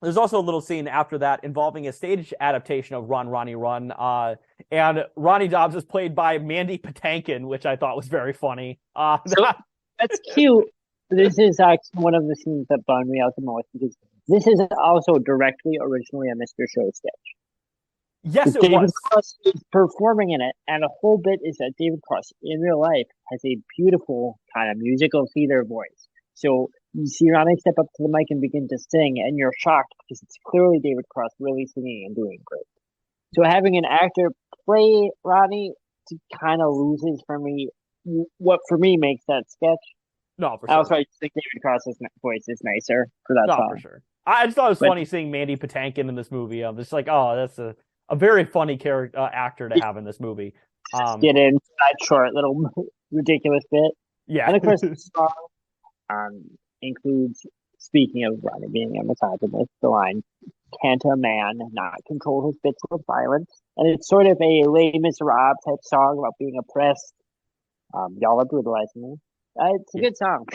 There's also a little scene after that involving a stage adaptation of Ronnie Run. And Ronnie Dobbs is played by Mandy Patinkin, which I thought was very funny. That's cute. This is actually one of the scenes that bummed me out the most because this is also directly originally a Mr. Show sketch. Yes, it David was. Cross is performing in it, and the whole bit is that David Cross in real life has a beautiful kind of musical theater voice. So you see Ronnie step up to the mic and begin to sing, and you're shocked because it's clearly David Cross really singing and doing great. So having an actor play Ronnie kind of loses for me what for me makes that sketch. No, for sure. I also think David Cross's voice is nicer for that song. For sure. I just thought it was funny seeing Mandy Patinkin in this movie. I'm just like, oh, that's a very funny actor to have in this movie. Get in that short little ridiculous bit. Yeah. And of course, the song includes, speaking of Ronnie being a misogynist, the line, "Can't a man not control his bits with violence?" And it's sort of a Les Miserables type song about being oppressed. Y'all are brutalizing me. It's a good song.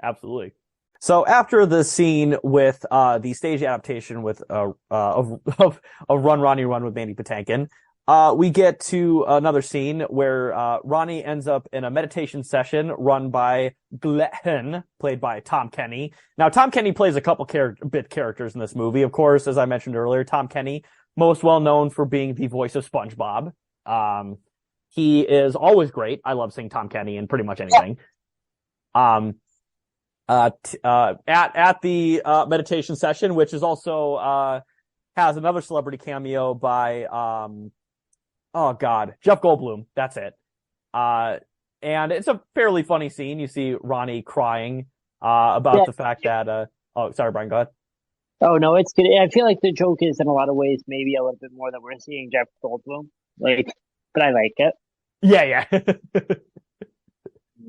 Absolutely. So after the scene with the stage adaptation with of Ronnie Run with Mandy Patinkin, we get to another scene where Ronnie ends up in a meditation session run by Glenn, played by Tom Kenny. Now, Tom Kenny plays a couple bit characters in this movie. Of course, as I mentioned earlier, Tom Kenny, most well known for being the voice of SpongeBob. He is always great. I love seeing Tom Kenny in pretty much anything. At the meditation session, which is also has another celebrity cameo by Jeff Goldblum. That's it. And it's a fairly funny scene. You see Ronnie crying about the fact that sorry, Brian, go ahead. Oh no, it's good. I feel like the joke is in a lot of ways maybe a little bit more that we're seeing Jeff Goldblum. Like, but I like it. Yeah,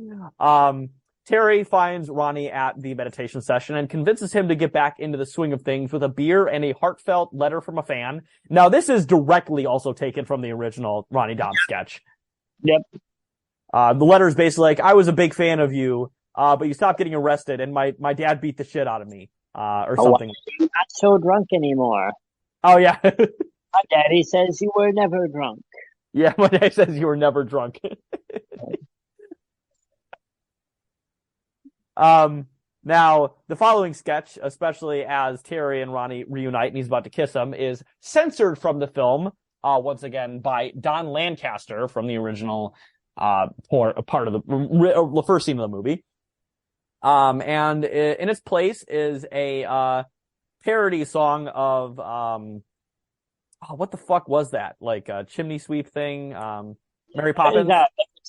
yeah. Terry finds Ronnie at the meditation session and convinces him to get back into the swing of things with a beer and a heartfelt letter from a fan. Now, this is directly also taken from the original Ronnie Dobbs sketch. Yep. The letter is basically like, I was a big fan of you, but you stopped getting arrested and my dad beat the shit out of me, or something. You're not so drunk anymore. Oh, yeah. My daddy says you were never drunk. Yeah, my dad says you were never drunk. Now, the following sketch, especially as Terry and Ronnie reunite and he's about to kiss him, is censored from the film, once again, by Don Lancaster from the original part of the first scene of the movie. And in its place is a parody song of what the fuck was that? Like a chimney sweep thing? Mary Poppins?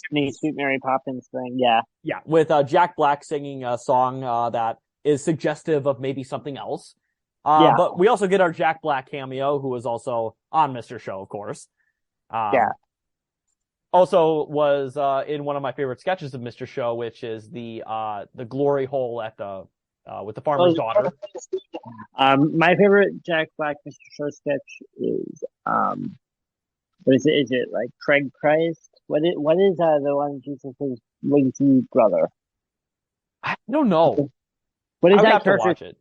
Chimney Sweet Mary Poppins thing, yeah. Yeah, with Jack Black singing a song that is suggestive of maybe something else. Yeah. But we also get our Jack Black cameo, who was also on Mr. Show, of course. Yeah. Also was in one of my favorite sketches of Mr. Show, which is the glory hole at the with the farmer's daughter. My favorite Jack Black Mr. Show sketch is what is it? Is it like Craig Christ? What is the one Jesus' lazy brother? I don't know. What is I would that have character? to watch it.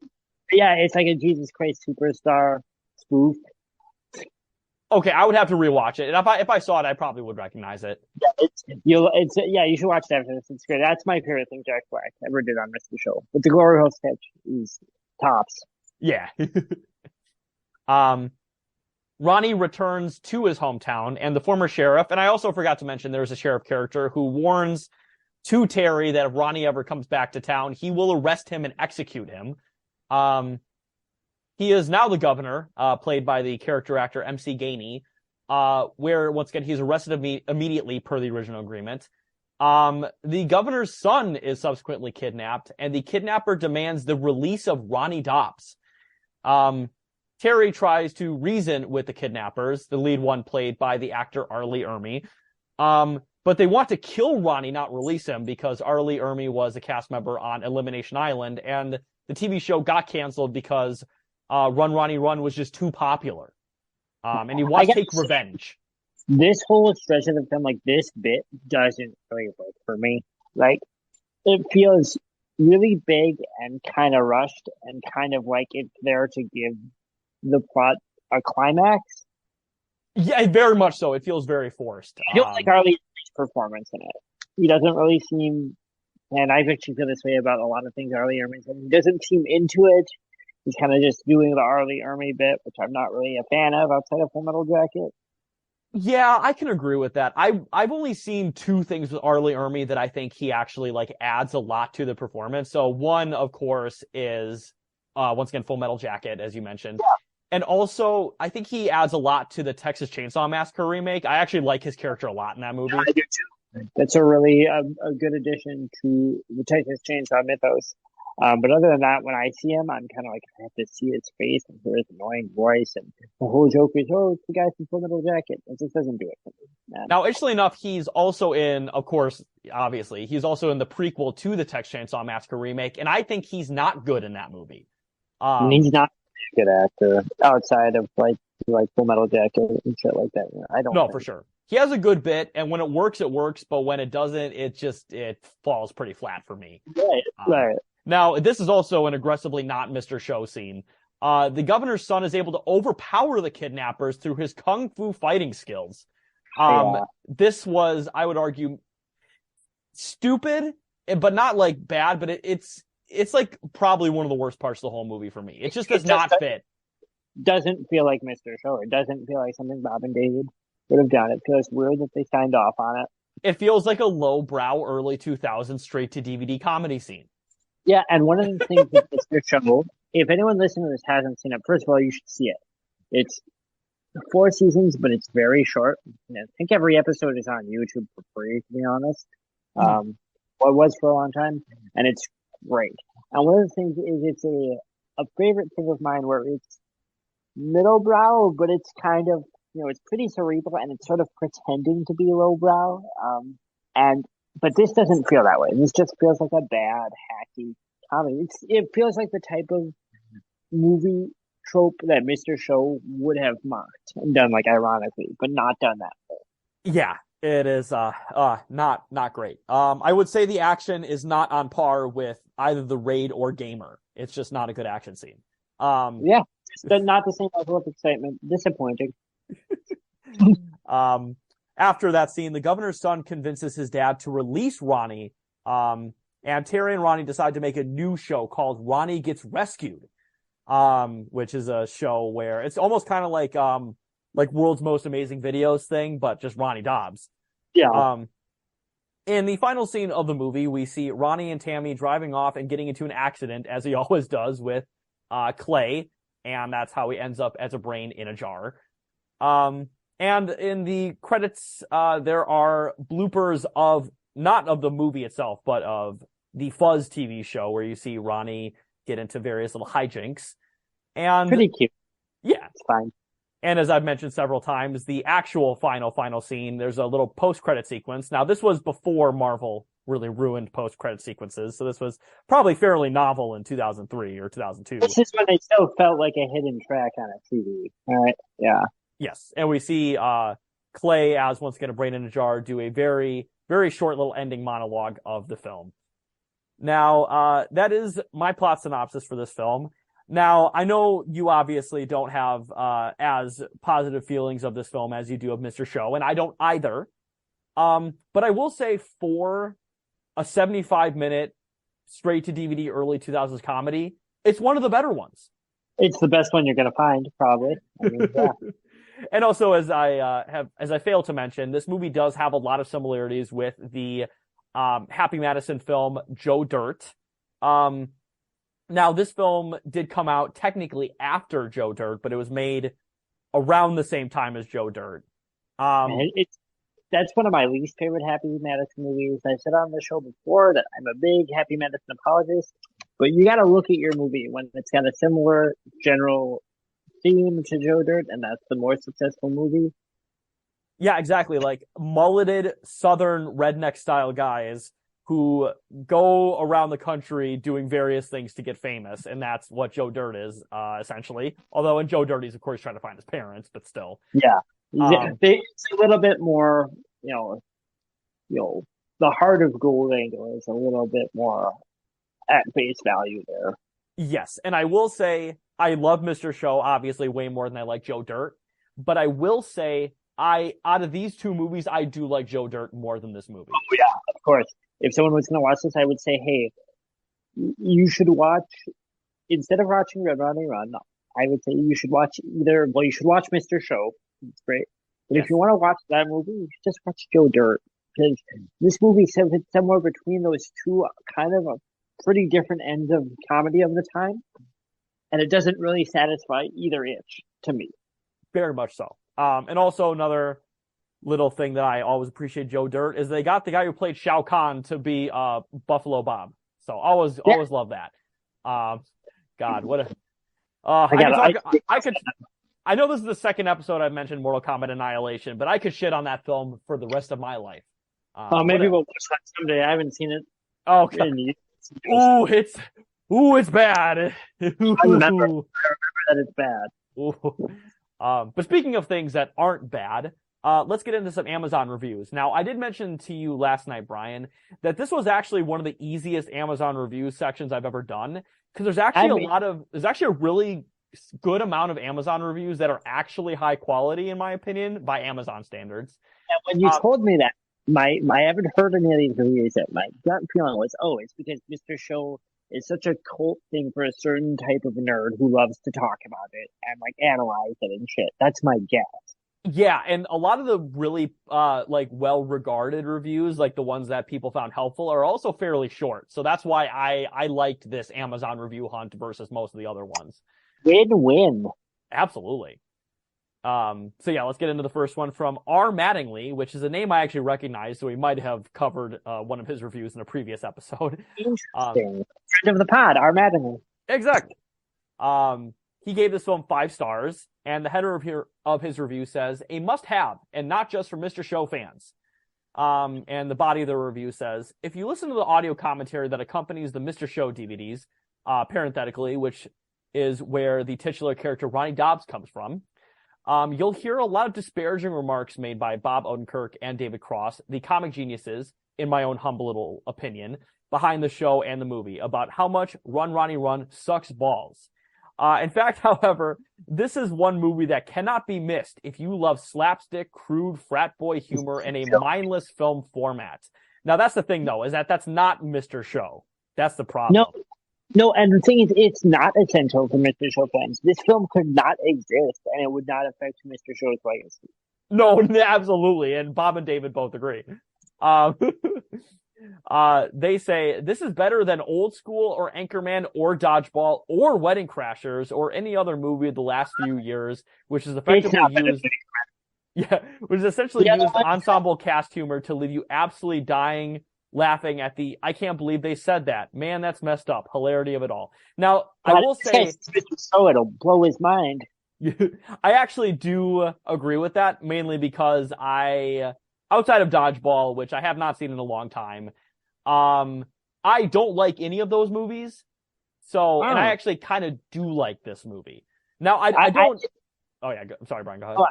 Yeah, it's like a Jesus Christ superstar spoof. Okay, I would have to rewatch it. And if I saw it, I probably would recognize it. Yeah, you should watch it after this. It's great. That's my favorite thing Jack Black ever did on Mr. Show. But the Glory Hole sketch is tops. Yeah. Ronnie returns to his hometown, and the former sheriff, and I also forgot to mention there's a sheriff character who warns to Terry that if Ronnie ever comes back to town, he will arrest him and execute him. He is now the governor, played by the character actor MC Gainey, where, once again, he's arrested immediately per the original agreement. The governor's son is subsequently kidnapped, and the kidnapper demands the release of Ronnie Dobbs. Terry tries to reason with the kidnappers, the lead one played by the actor Arlie Ermy. But they want to kill Ronnie, not release him, because Arlie Ermy was a cast member on Elimination Island, and the TV show got canceled because Run, Ronnie, Run was just too popular. And he wants to take revenge. This whole stretch of the film, like this bit, doesn't really work for me. Like, it feels really big and kind of rushed and kind of like it's there to give the plot a climax. Yeah, very much so. It feels very forced. I don't like Arlie's performance in it. He doesn't really seem, and I actually feel this way about a lot of things Arlie Ermy said. He doesn't seem into it. He's kind of just doing the Arlie Ermy bit, which I'm not really a fan of outside of Full Metal Jacket. Yeah, I can agree with that. I've only seen two things with Arlie Ermy that I think he actually like adds a lot to the performance. So one, of course, is once again Full Metal Jacket, as you mentioned. Yeah. And also, I think he adds a lot to the Texas Chainsaw Massacre remake. I actually like his character a lot in that movie. I do too. That's a really a good addition to the Texas Chainsaw mythos. But other than that, when I see him, I'm kind of like, I have to see his face and hear his annoying voice. And the whole joke is, oh, it's the guy from Full Metal Jacket. It just doesn't do it for me. Man. Now, interestingly enough, he's also in, of course, obviously, he's also in the prequel to the Texas Chainsaw Massacre remake. And I think he's not good in that movie. He's not a good actor outside of like Full Metal Jacket and shit like that. I don't know. For sure. He has a good bit, and when it works, it works. But when it doesn't, it falls pretty flat for me. Right. Now, this is also an aggressively not Mr. Show scene. The governor's son is able to overpower the kidnappers through his kung fu fighting skills. This was, I would argue, stupid, but not like bad, but it's like probably one of the worst parts of the whole movie for me. It just does not fit. Doesn't feel like Mr. Show. It doesn't feel like something Bob and David would have done. It feels weird that they signed off on it. It feels like a lowbrow early 2000s straight to DVD comedy scene. Yeah, and one of the things with Mr. Show, if anyone listening to this hasn't seen it, first of all, you should see it. It's 4 seasons, but it's very short. I think every episode is on YouTube for free, to be honest. Well, it was for a long time, and it's great. And one of the things is it's a favorite thing of mine where it's middle brow, but it's kind of, it's pretty cerebral and it's sort of pretending to be lowbrow. And but this doesn't feel that way. This just feels like a bad, hacky comedy. It feels like the type of movie trope that Mr. Show would have mocked and done like ironically, but not done that way. Yeah, it is not great. I would say the action is not on par with either The Raid or Gamer. It's just not a good action scene. Yeah, not the same level of excitement. Disappointing. After that scene, the governor's son convinces his dad to release Ronnie. And Terry and Ronnie decide to make a new show called Ronnie Gets Rescued. Which is a show where it's almost kind of like World's Most Amazing Videos thing, but just Ronnie Dobbs. Yeah. In the final scene of the movie, we see Ronnie and Tammy driving off and getting into an accident, as he always does, with Clay, and that's how he ends up as a brain in a jar. And in the credits, there are bloopers not of the movie itself, but of the Fuzz TV show, where you see Ronnie get into various little hijinks. And pretty cute. Yeah. It's fine. And as I've mentioned several times, the actual final scene, there's a little post-credit sequence. Now, this was before Marvel really ruined post-credit sequences, so this was probably fairly novel in 2003 or 2002. This is when they still felt like a hidden track on a CD. All right. Yeah. Yes. And we see Clay, as once again a brain in a jar, do a very, very short little ending monologue of the film. Now, that is my plot synopsis for this film. Now, I know you obviously don't have as positive feelings of this film as you do of Mr. Show, and I don't either. But I will say, for a 75-minute straight-to-DVD early 2000s comedy, it's one of the better ones. It's the best one you're going to find, probably. I mean, yeah. And also, as I failed to mention, this movie does have a lot of similarities with the Happy Madison film Joe Dirt. Now, this film did come out technically after Joe Dirt, but it was made around the same time as Joe Dirt. That's one of my least favorite Happy Madison movies. I said on the show before that I'm a big Happy Madison apologist, but you got to look at your movie when it's got a similar general theme to Joe Dirt, and that's the more successful movie. Yeah, exactly. Like mulleted Southern redneck style guys who go around the country doing various things to get famous, and that's what Joe Dirt is, essentially. Although in Joe Dirt, he's of course trying to find his parents, but still. Yeah, it's a little bit more, the heart of gold angle is a little bit more at face value there. Yes, and I will say I love Mr. Show obviously way more than I like Joe Dirt, but I will say out of these two movies, I do like Joe Dirt more than this movie. Oh, yeah, of course. If someone was going to watch this, I would say, hey, you should watch, instead of watching Ronnie Run, I would say you should watch you should watch Mr. Show. It's great. But yes, if you want to watch that movie, you should just watch Joe Dirt. Because this movie sits somewhere between those two kind of a pretty different ends of comedy of the time. And it doesn't really satisfy either itch to me. Very much so. And also another little thing that I always appreciate Joe Dirt is they got the guy who played Shao Kahn to be Buffalo Bob. So always love that. God, what a I know this is the second episode I've mentioned Mortal Kombat Annihilation, but I could shit on that film for the rest of my life. Maybe we'll watch that someday. I haven't seen it. Oh, it's bad. I remember that it's bad. But speaking of things that aren't bad, let's get into some Amazon reviews. Now, I did mention to you last night, Brian, that this was actually one of the easiest Amazon reviews sections I've ever done, because there's actually a really good amount of Amazon reviews that are actually high quality, in my opinion, by Amazon standards. And when you told me that, I haven't heard any of these reviews yet. My gut feeling was, it's because Mr. Show is such a cult thing for a certain type of nerd who loves to talk about it and like analyze it and shit. That's my guess. Yeah, and a lot of the really well-regarded reviews, like the ones that people found helpful, are also fairly short. So that's why I liked this Amazon review hunt versus most of the other ones. Win-win. Absolutely. So yeah, let's get into the first one from R. Mattingly, which is a name I actually recognize, so we might have covered one of his reviews in a previous episode. Interesting. Friend of the pod, R. Mattingly. Exactly. He gave this film 5 stars, and the header of his review says, a must-have, and not just for Mr. Show fans. And the body of the review says, if you listen to the audio commentary that accompanies the Mr. Show DVDs, parenthetically, which is where the titular character Ronnie Dobbs comes from, you'll hear a lot of disparaging remarks made by Bob Odenkirk and David Cross, the comic geniuses, in my own humble little opinion, behind the show and the movie, about how much Run, Ronnie Run sucks balls. In fact, however, this is one movie that cannot be missed if you love slapstick, crude, frat boy humor in a mindless film format. Now, that's the thing, though, is that that's not Mr. Show. That's the problem. No, and the thing is, it's not essential for Mr. Show fans. This film could not exist, and it would not affect Mr. Show's legacy. No, absolutely, and Bob and David both agree. They say, this is better than Old School or Anchorman or Dodgeball or Wedding Crashers or any other movie of the last few years, which is effectively used... Yeah, which is essentially used ensemble cast humor to leave you absolutely dying laughing at the, I can't believe they said that. Man, that's messed up. Hilarity of it all. Now, I will say... So it'll blow his mind. I actually do agree with that, mainly because outside of Dodgeball, which I have not seen in a long time, I don't like any of those movies. So, and I actually kind of do like this movie. Now, I don't... Oh, yeah, I'm sorry, Brian, go ahead. Oh,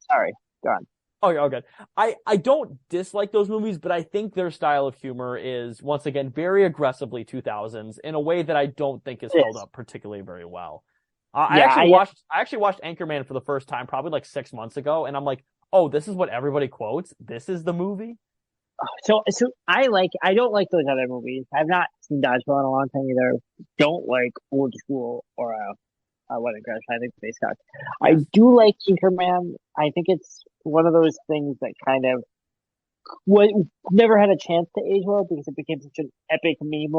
sorry, go on. Oh, yeah, good. I don't dislike those movies, but I think their style of humor is, once again, very aggressively 2000s in a way that I don't think is held up particularly very well. I actually watched Anchorman for the first time probably like 6 months ago, and I'm like, oh, this is what everybody quotes? This is the movie? So I don't like those other movies. I've not seen Dodgeball in a long time either. Don't like Old School or Wedding Crash. I think they suck. I do like Anchorman. I think it's one of those things that kind of never had a chance to age well because it became such an epic meme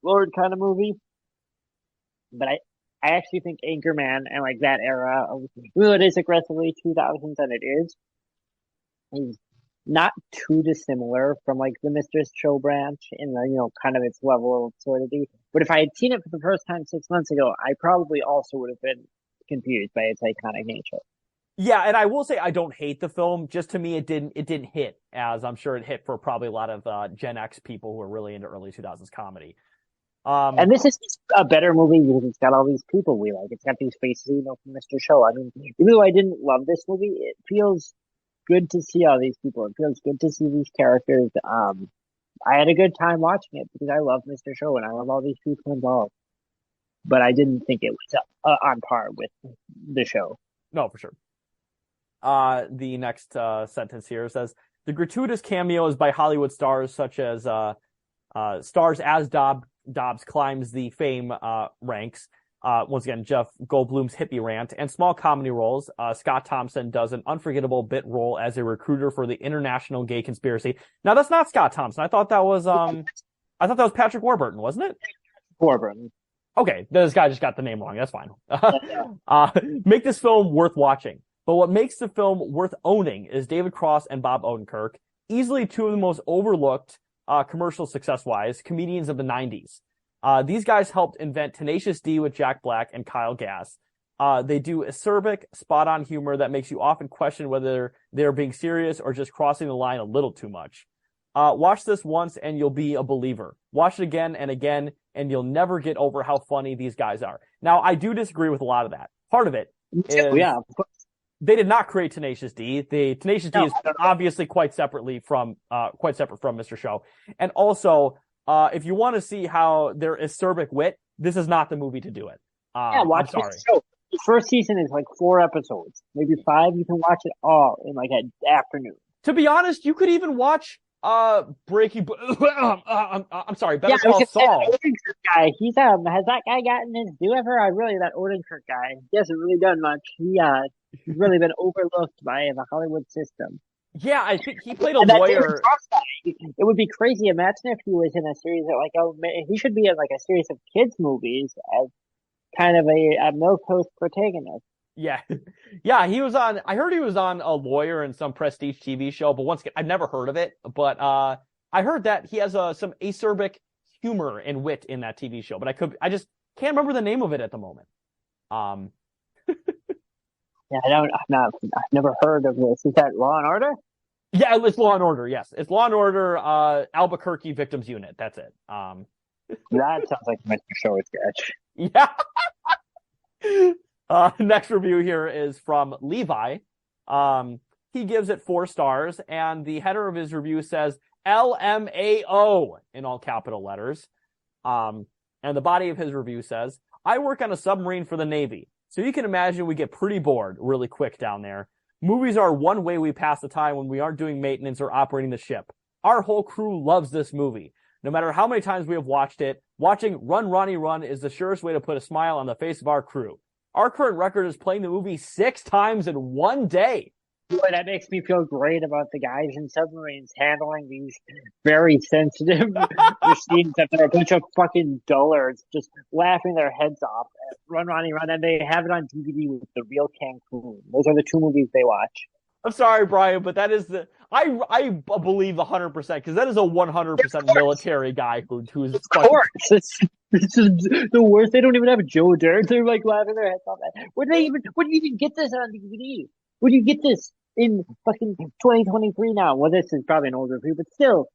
lord kind of movie. But I actually think Anchorman and like that era of, it is aggressively 2000s and it is not too dissimilar from like the Mr. Show branch in the, kind of its level of absurdity. But if I had seen it for the first time 6 months ago, I probably also would have been confused by its iconic nature. Yeah, and I will say I don't hate the film. Just to me, it didn't hit, as I'm sure it hit for probably a lot of Gen X people who are really into early 2000s comedy. And this is a better movie because it's got all these people we like. It's got these faces, from Mr. Show. I mean, even though I didn't love this movie, it feels good to see all these people. It feels good to see these characters. I had a good time watching it because I love Mr. Show and I love all these people involved. But I didn't think it was on par with the show. No, for sure. The next sentence here says, the gratuitous cameos by Hollywood stars such as stars as Dobbs climbs the fame ranks. Once again, Jeff Goldblum's hippie rant and small comedy roles. Scott Thompson does an unforgettable bit role as a recruiter for the International Gay Conspiracy. Now that's not Scott Thompson. I thought that was Patrick Warburton, wasn't it? Warburton. Okay, this guy just got the name wrong. That's fine. Make this film worth watching. But what makes the film worth owning is David Cross and Bob Odenkirk, easily two of the most overlooked commercial success-wise comedians of the 90s. These guys helped invent Tenacious D with Jack Black and Kyle Gass. They do acerbic, spot-on humor that makes you often question whether they're being serious or just crossing the line a little too much. Watch this once and you'll be a believer. Watch it again and again and you'll never get over how funny these guys are. Now, I do disagree with a lot of that. Part of it is they did not create Tenacious D. The Tenacious D is obviously quite separate from Mr. Show. And also, if you want to see how their acerbic wit, this is not the movie to do it. Watch this show. The first season is like 4 episodes, maybe 5. You can watch it all in like an afternoon. To be honest, you could even watch Breaking. I'm sorry, Better Call Saul. Odenkirk guy, has that guy gotten his due ever? That Odenkirk guy, he hasn't really done much. He's really been overlooked by the Hollywood system. Yeah, I think he played a lawyer. It would be crazy. Imagine if he was in a series he should be in like a series of kids movies as kind of a milquetoast protagonist. Yeah. Yeah, he was on, I heard he was on a lawyer in some prestige TV show, but once again, I've never heard of it, but I heard that he has some acerbic humor and wit in that TV show, but I just can't remember the name of it at the moment. Um, Yeah, I've never heard of this. Is that Law and Order? yeah, it's Law and Order. Yes, it's Law and Order. Albuquerque Victims Unit. That's it. That sounds like a Mr. Show sketch. Yeah. Next review here is from Levi. He gives it 4 stars, and the header of his review says LMAO in all capital letters. And the body of his review says, I work on a submarine for the Navy, so you can imagine we get pretty bored really quick down there. Movies are one way we pass the time when we aren't doing maintenance or operating the ship. Our whole crew loves this movie. No matter how many times we have watched it, watching Run, Ronnie, Run is the surest way to put a smile on the face of our crew. Our current record is playing the movie 6 times in one day. Boy, that makes me feel great about the guys in submarines handling these very sensitive machines that they're a bunch of fucking dullards just laughing their heads off at Run, Ronnie, Run, and they have it on DVD with The Real Cancun. Those are the 2 movies they watch. I'm sorry, Brian, but that is I believe 100% because that is a 100% military guy who's of course. It's the worst. They don't even have Joe Dirt. They're like laughing their heads off. Where do you even get this on DVD? Where do you get this in fucking 2023 now? Well, this is probably an older review, but still.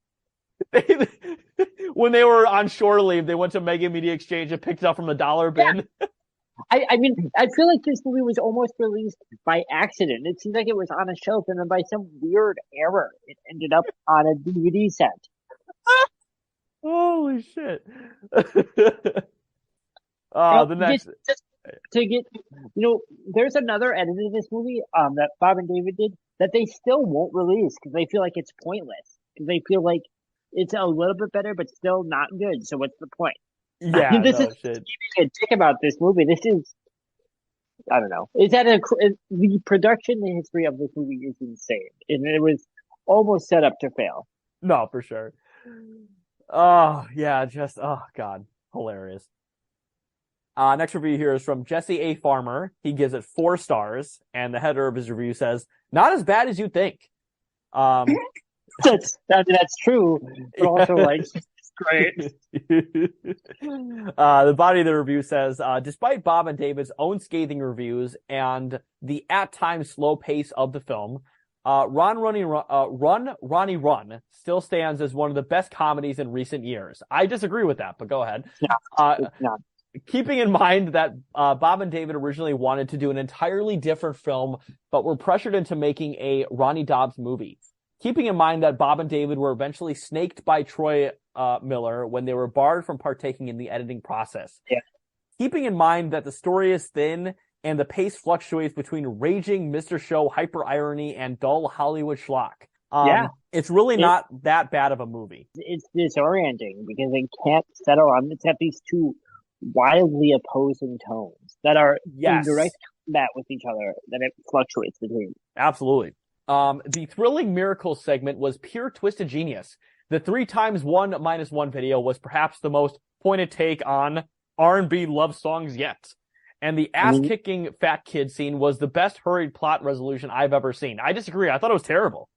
When they were on shore leave, they went to Mega Media Exchange and picked it up from the dollar bin. Yeah. I mean, I feel like this movie was almost released by accident. It seems like it was on a shelf, and then by some weird error, it ended up on a DVD set. Holy shit! The next just to get, there's another edit of this movie that Bob and David did that they still won't release because they feel like it's pointless. Because they feel like it's a little bit better, but still not good. So what's the point? Yeah, this no, is shit. a dick about this movie. This is, I don't know. The production history of this movie is insane, and it was almost set up to fail. No, for sure. Oh yeah, just god, hilarious. Next review here is from Jesse A. Farmer. He gives it 4 stars, and the header of his review says, "Not as bad as you think." That's true, but also like. Great. The body of the review says, despite Bob and David's own scathing reviews and the at times slow pace of the film, Run, Ronnie Run still stands as one of the best comedies in recent years. I disagree with that, but go ahead. No. Keeping in mind that Bob and David originally wanted to do an entirely different film, but were pressured into making a Ronnie Dobbs movie. Keeping in mind that Bob and David were eventually snaked by Troy Miller when they were barred from partaking in the editing process. Yeah. Keeping in mind that the story is thin and the pace fluctuates between raging Mr. Show hyper irony and dull Hollywood schlock. It's really not that bad of a movie. It's disorienting because it can't settle on. It's got these 2 wildly opposing tones that are in direct combat with each other that it fluctuates between. Absolutely. The thrilling miracle segment was pure twisted genius. The 3x1 - 1 video was perhaps the most pointed take on R&B love songs yet. And the ass-kicking fat kid scene was the best hurried plot resolution I've ever seen. I disagree. I thought it was terrible.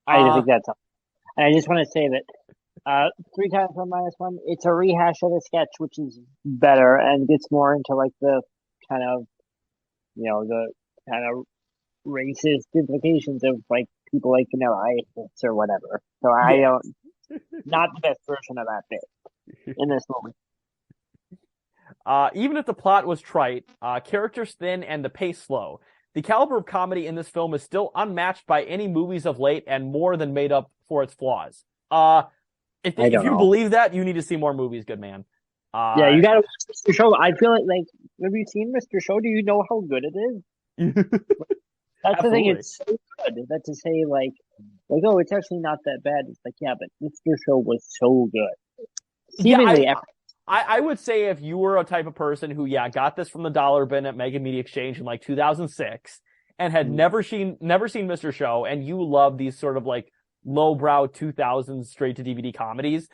I think that's all. And I just want to say that 3x1 - 1, it's a rehash of the sketch, which is better and gets more into like the kind of, the kind of racist implications of like people like Vanilla Ice or whatever. So I don't, not the best version of that bit in this movie. Even if the plot was trite, characters thin and the pace slow, the caliber of comedy in this film is still unmatched by any movies of late and more than made up for its flaws. If you believe that, you need to see more movies, good man. Yeah, you gotta watch Mr. Show. I feel like, have you seen Mr. Show? Do you know how good it is? That's the thing. It's so good that to say like, oh, it's actually not that bad. It's like, yeah, but Mr. Show was so good. Seemingly, I would say if you were a type of person who, got this from the dollar bin at Mega Media Exchange in like 2006 and had never seen Mr. Show, and you love these sort of like lowbrow 2000s straight to DVD comedies,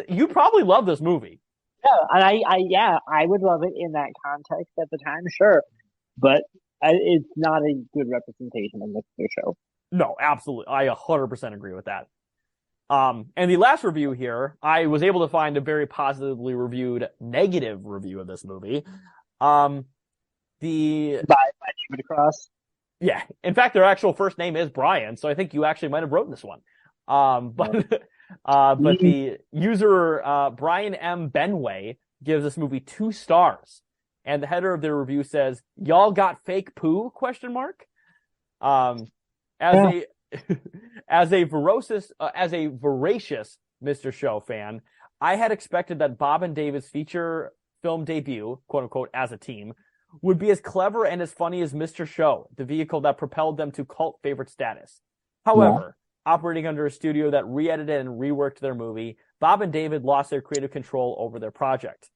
you probably love this movie. Yeah, and I would love it in that context at the time, sure, but it's not a good representation of Mr. Show. No, absolutely. I 100% agree with that. And the last review here, I was able to find a very positively reviewed negative review of this movie. The by David Cross. Yeah, in fact, their actual first name is Brian, so I think you actually might have written this one. But the user Brian M. Benway gives this movie 2 stars, and the header of their review says, "Y'all got fake poo?" ? As a voracious Mr. Show fan, I had expected that Bob and David's feature film debut, quote unquote, as a team, would be as clever and as funny as Mr. Show, the vehicle that propelled them to cult favorite status. However, operating under a studio that re-edited and reworked their movie, Bob and David lost their creative control over their project.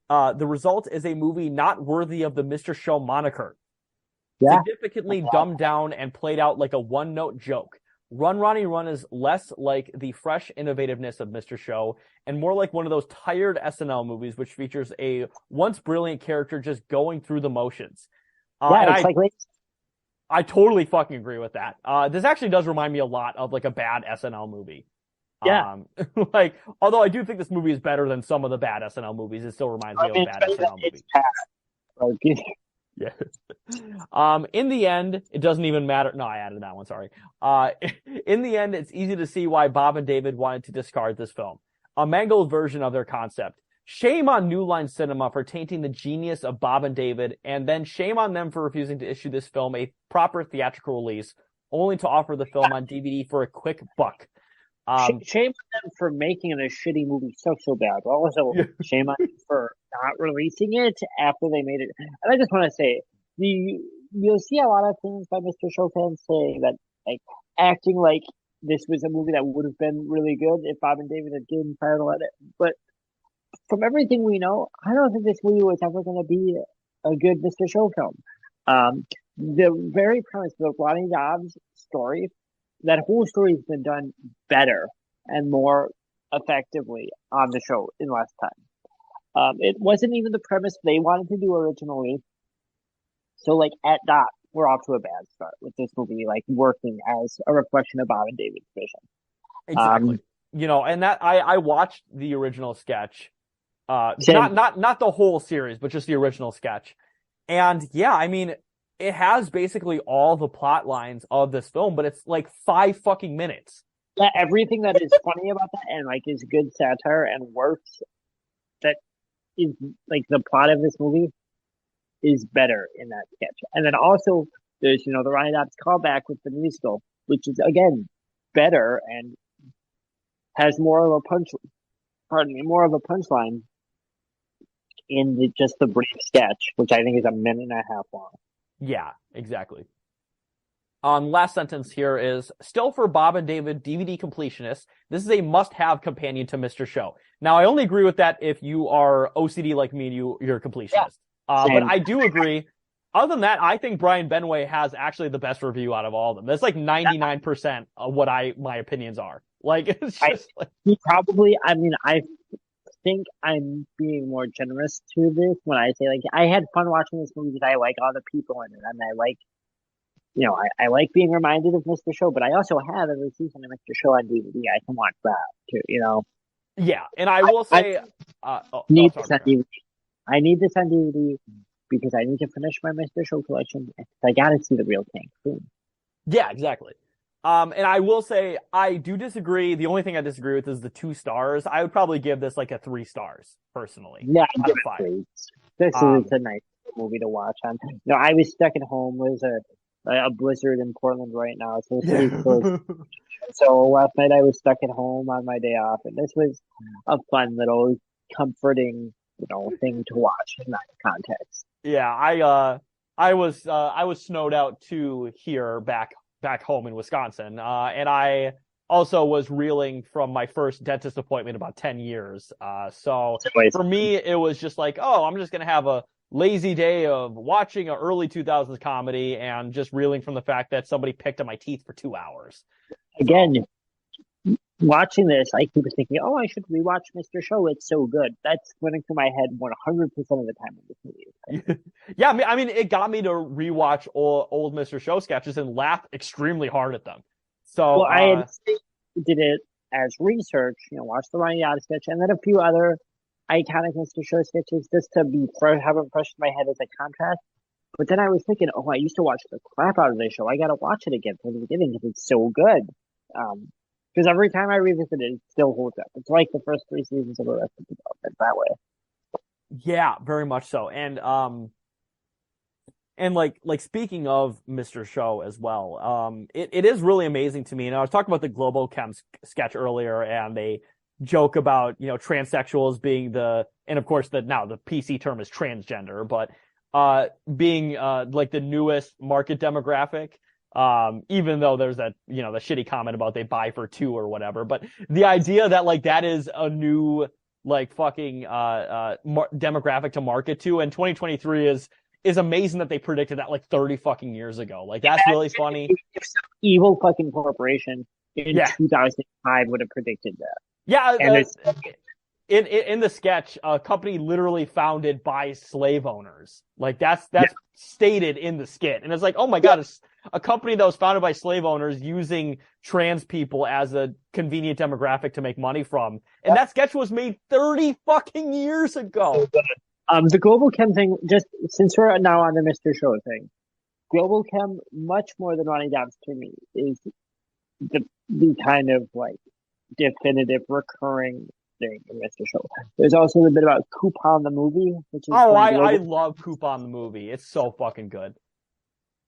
The result is a movie not worthy of the Mr. Show moniker. Significantly dumbed down and played out like a one-note joke. Run, Ronnie Run is less like the fresh innovativeness of Mr. Show and more like one of those tired SNL movies which features a once brilliant character just going through the motions. I totally fucking agree with that. This actually does remind me a lot of like a bad SNL movie. Yeah. Although I do think this movie is better than some of the bad SNL movies, it still reminds me of a bad SNL movie. Yeah. In the end, it doesn't even matter. No, I added that one. Sorry. In the end, it's easy to see why Bob and David wanted to discard this film. A mangled version of their concept. Shame on New Line Cinema for tainting the genius of Bob and David, and then shame on them for refusing to issue this film a proper theatrical release, only to offer the film on DVD for a quick buck. Shame on them for making a shitty movie so bad. But also, shame on them for not releasing it after they made it. And I just want to say, you'll see a lot of things by Mr. Show fans saying that, like, acting like this was a movie that would have been really good if Bob and David had given fire to let it. But from everything we know, I don't think this movie was ever going to be a good Mr. Show film. The very premise of Ronnie Dobbs' story, that whole story has been done better and more effectively on the show in less time. It wasn't even the premise they wanted to do originally. So, like, at that, we're off to a bad start with this movie, like, working as a reflection of Bob and David's vision. Exactly. And that I watched the original sketch. Not the whole series, but just the original sketch. And yeah, I mean, it has basically all the plot lines of this film, but it's like 5 fucking minutes. Yeah, everything that is funny about that and like is good satire and works, that is like the plot of this movie is better in that sketch. And then also there's, the Ronnie Dobbs callback with the musical, which is again better and has more of a punchline in just the brief sketch, which I think is a minute and a half long. Yeah, exactly. Last sentence here is, still for Bob and David DVD completionists, this is a must-have companion to Mr. Show. Now, I only agree with that if you are OCD like me and you're a completionist. But I do agree. Other than that, I think Brian Benway has actually the best review out of all of them. That's like 99% of what my opinions are. Like, it's just I think I'm being more generous to this when I say, like, I had fun watching this movie because I like all the people in it, and I like, I like being reminded of Mr. Show, but I also have every season of Mr. Show on DVD. I can watch that too, Yeah, and I will say, I need this on DVD. I need this on DVD because I need to finish my Mr. Show collection. I gotta see the real thing soon. Yeah, exactly. And I will say, I do disagree. The only thing I disagree with is the 2 stars. I would probably give this like a 3 stars, personally. Yeah, this is a nice movie to watch on. I was stuck at home. There's a blizzard in Portland right now, so so last night I was stuck at home on my day off, and this was a fun little comforting, thing to watch in that context. Yeah, I was snowed out too here back home in Wisconsin. And I also was reeling from my first dentist appointment in about 10 years. So for me, it was just like, I'm just going to have a lazy day of watching an early 2000s comedy and just reeling from the fact that somebody picked at my teeth for 2 hours. Again, watching this, I keep thinking, I should rewatch Mr. Show. It's so good. That's running through my head 100% of the time in this movie. Yeah, I mean, it got me to rewatch old Mr. Show sketches and laugh extremely hard at them. So, I did it as research, watched the Ronnie Dobbs sketch and then a few other iconic Mr. Show sketches just to have them fresh in my head as a contrast. But then I was thinking, oh, I used to watch the crap out of this show. I got to watch it again from the beginning because it's so good. Because every time I revisit it, it still holds up. It's like the first 3 seasons of Arrested Development that way. Yeah, very much so. And like speaking of Mr. Show as well, it is really amazing to me. And I was talking about the Global Chem sketch earlier, and they joke about, you know, transsexuals being and of course now the PC term is transgender, but being like the newest market demographic. Even though there's that, you know, the shitty comment about they buy for two or whatever, but the idea that like that is a new like fucking demographic to market to, and 2023 is amazing that they predicted that like 30 fucking years ago. Like that's really funny. If some evil fucking corporation in 2005 would have predicted that. Yeah, and in the sketch, a company literally founded by slave owners. Like that's stated in the skit, and it's like, oh my god, it's a company that was founded by slave owners using trans people as a convenient demographic to make money from. And that sketch was made 30 fucking years ago. The Global Chem thing, just since we're now on the Mr. Show thing, Global Chem, much more than Ronnie Dobbs to me, is the kind of like definitive recurring thing in Mr. Show. There's also a bit about Coupon the movie, which is I love Coupon the movie. It's so fucking good.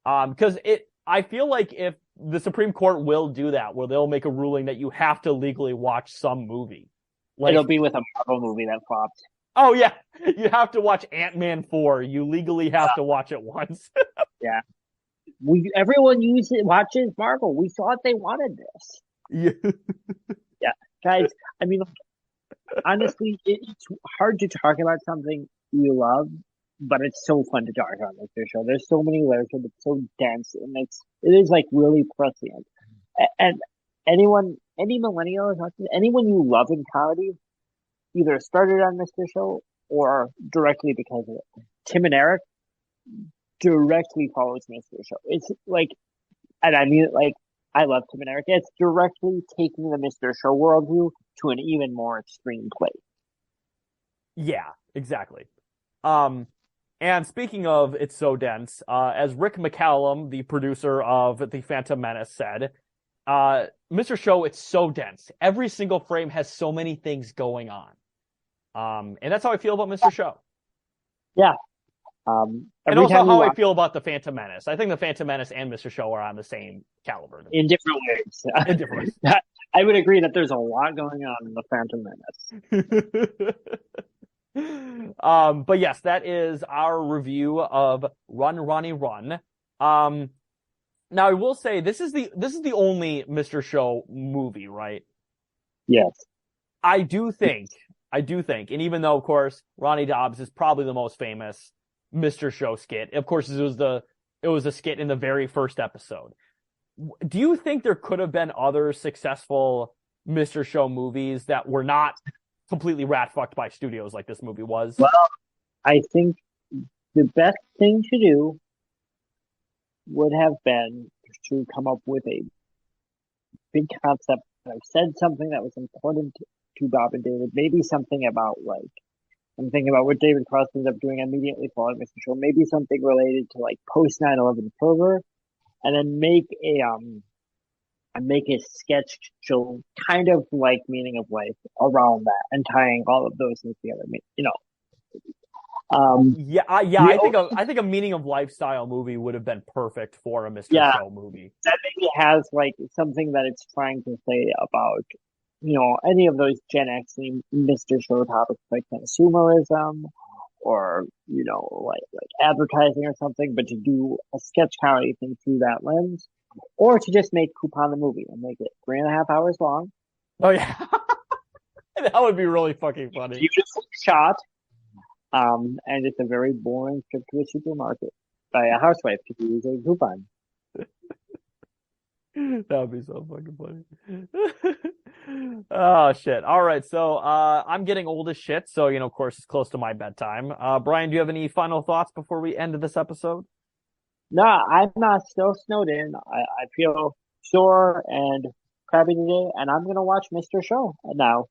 Because I feel like if the Supreme Court will do that, where they'll make a ruling that you have to legally watch some movie. Like, it'll be with a Marvel movie that flopped. Oh yeah, you have to watch Ant-Man 4. You legally have to watch it once. Yeah. Everyone watches Marvel. We thought they wanted this. Yeah. Yeah. Guys, I mean, honestly, it's hard to talk about something you love, but it's so fun to talk about this show. There's so many layers and it's so dense, and it is like really prescient. And any millennial, anyone you love in comedy, either started on Mr. Show or directly because of it. Tim and Eric directly follows Mr. Show. It's like, and I mean, like, I love Tim and Eric. It's directly taking the Mr. Show worldview to an even more extreme place. Yeah, exactly. And speaking of it's so dense, as Rick McCallum, the producer of The Phantom Menace, said, Mr. Show, it's so dense. Every single frame has so many things going on. And that's how I feel about Mr. Show. Yeah. And also how I feel about The Phantom Menace. I think The Phantom Menace and Mr. Show are on the same caliber. In different ways. In different ways. I would agree that there's a lot going on in The Phantom Menace. But yes, that is our review of Run, Ronnie Run. Now I will say this is the only Mr. Show movie, right? Yes. I do think, and even though of course Ronnie Dobbs is probably the most famous Mr. Show skit, of course it was a skit in the very first episode. Do you think there could have been other successful Mr. Show movies that were not completely rat-fucked by studios like this movie was? Well, I think the best thing to do would have been to come up with a big concept. I've said something that was important to Bob and David. Maybe something about, like, I'm thinking about what David Cross ends up doing immediately following Mr. Show. Maybe something related to, like, post 9/11 fervor, and then make a sketch show kind of like Meaning of Life around that, and tying all of those things together. You know. I think a Meaning of Lifestyle movie would have been perfect for a Mr. Show movie. That maybe has like something that it's trying to say about, you know, any of those Gen X Mr. Show topics like consumerism or, you know, like advertising or something, but to do a sketch comedy thing through that lens, or to just make Coupon the movie and make it 3.5 hours long. Oh yeah. That would be really fucking funny. Beautifully shot. And it's a very boring trip to a supermarket by a housewife to use a coupon. That would be so fucking funny. Oh shit. All right. So, I'm getting old as shit. So, you know, of course it's close to my bedtime. Brian, do you have any final thoughts before we end this episode? No, I'm not still snowed in. I feel sore and crappy today, and I'm going to watch Mr. Show now.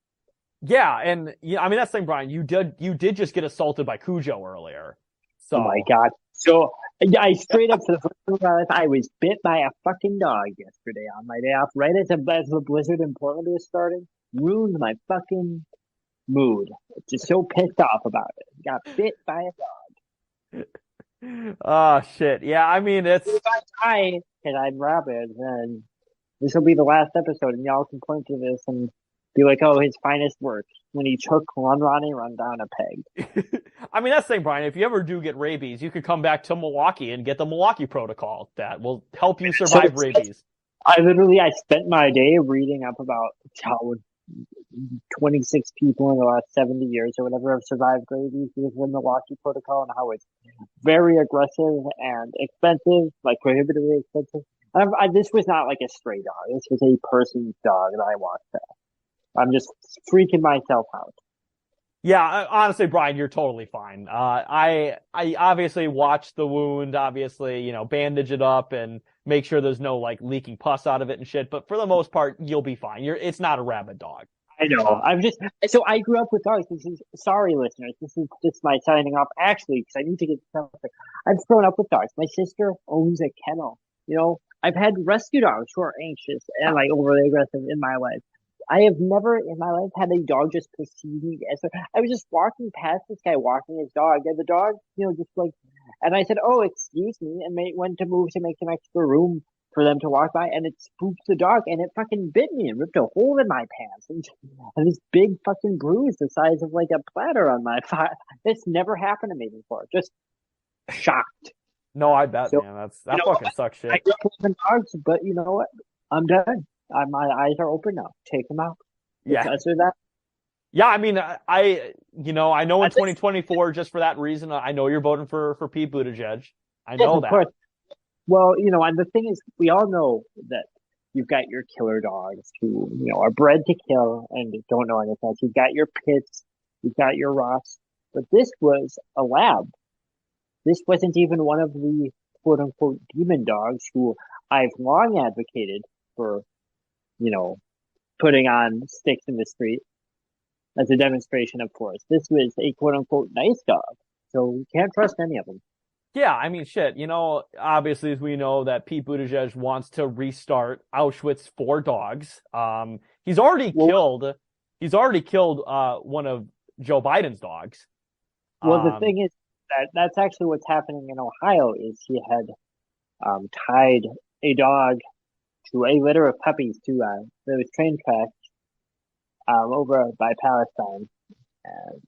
Yeah, and I mean that's the thing, Brian. You did just get assaulted by Cujo earlier. So oh my god, So I straight up for the first time in my life, I was bit by a fucking dog yesterday on my day off, right as the blizzard in Portland was starting. Ruined my fucking mood. Just so pissed off about it. Got bit by a dog. Oh shit. Yeah, I mean it's If I die and I'm rabid, then this will be the last episode, and y'all can point to this and be like, "Oh, his finest work when he took Ronnie Run down a peg." I mean that's the thing, Brian. If you ever do get rabies, you could come back to Milwaukee and get the Milwaukee protocol that will help you survive rabies. I spent my day reading up about how 26 people in the last 70 years or whatever have survived rabies with the Milwaukee protocol, and how it's very aggressive and expensive, like prohibitively expensive. This was not like a stray dog. This was a person's dog that I walked past. I'm just freaking myself out. Yeah, honestly, Brian, you're totally fine. I obviously watch the wound, obviously, bandage it up and make sure there's no like leaking pus out of it and shit. But for the most part, you'll be fine. It's not a rabid dog. I know. So I grew up with dogs. Sorry, listeners. This is just my signing off. Actually, because I need to get something. I've grown up with dogs. My sister owns a kennel. I've had rescue dogs who are anxious and like overly aggressive in my life. I have never in my life had a dog just perceive me as I was just walking past this guy walking his dog, and the dog, just like, and I said, "Oh, excuse me," and went to move to make some extra room for them to walk by, and it spooked the dog, and it fucking bit me and ripped a hole in my pants, and this big fucking bruise the size of like a platter on my thigh. This never happened to me before. Just shocked. No, I bet, man. That fucking sucks shit. I grew up with dogs, but you know what? I'm done. My eyes are open now. Take them out. Yeah. That. Yeah, I mean, I know in 2024, just for that reason, I know you're voting for Pete Buttigieg. I know that. Of course. Well, and the thing is, we all know that you've got your killer dogs who, are bred to kill and don't know anything else. You've got your pits, you've got your Ross, but this was a lab. This wasn't even one of the quote unquote demon dogs who I've long advocated for, putting on sticks in the street as a demonstration of force. This was a quote unquote nice dog. So you can't trust any of them. Yeah, I mean, shit, obviously we know that Pete Buttigieg wants to restart Auschwitz for dogs. He's already killed one of Joe Biden's dogs. Well, the thing is that's actually what's happening in Ohio is he had tied a dog to a litter of puppies to those train tracks over by Palestine, and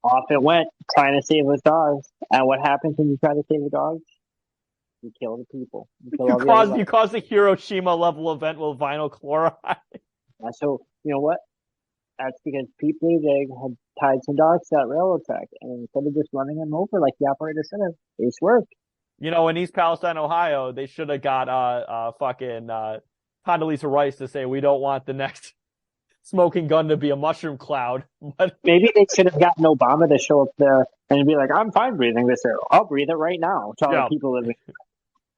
off it went trying to save those dogs. And what happens when you try to save the dogs? You kill the people. You cause a Hiroshima level event with vinyl chloride. So you know what? That's because Pete Buttigieg had tied some dogs to that railroad track, and instead of just running them over like the operator said, it worked. In East Palestine, Ohio, they should have got fucking Condoleezza Rice to say we don't want the next smoking gun to be a mushroom cloud. But maybe they should have gotten Obama to show up there and be like, "I'm fine breathing this air. I'll breathe it right now." To all the people living.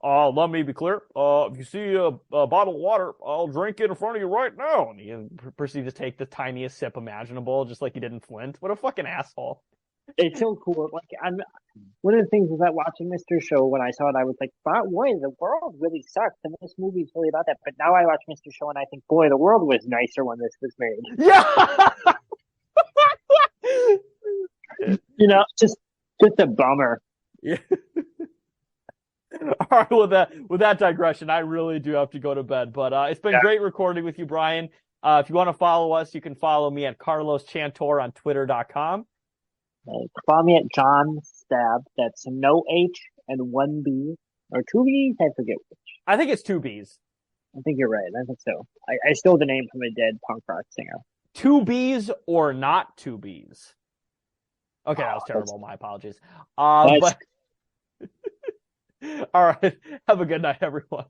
Let me be clear. If you see a bottle of water, I'll drink it in front of you right now. And he proceeded to take the tiniest sip imaginable, just like he did in Flint. What a fucking asshole. It's so cool. Like, one of the things is that watching Mr. Show, when I saw it, I was like, boy, the world really sucks. And this movie's really about that. But now I watch Mr. Show and I think, boy, the world was nicer when this was made. Yeah. Just a bummer. Yeah. All right, with that digression, I really do have to go to bed. But it's been great recording with you, Brian. If you want to follow us, you can follow me at Carlos Chantor on Twitter.com. Follow me at John Stab. That's no H and one B. Or two B's? I forget which. I think it's two B's. I think you're right. I think so. I stole the name from a dead punk rock singer. Two B's or not two B's? Okay, that was terrible. My apologies. But all right. Have a good night, everyone.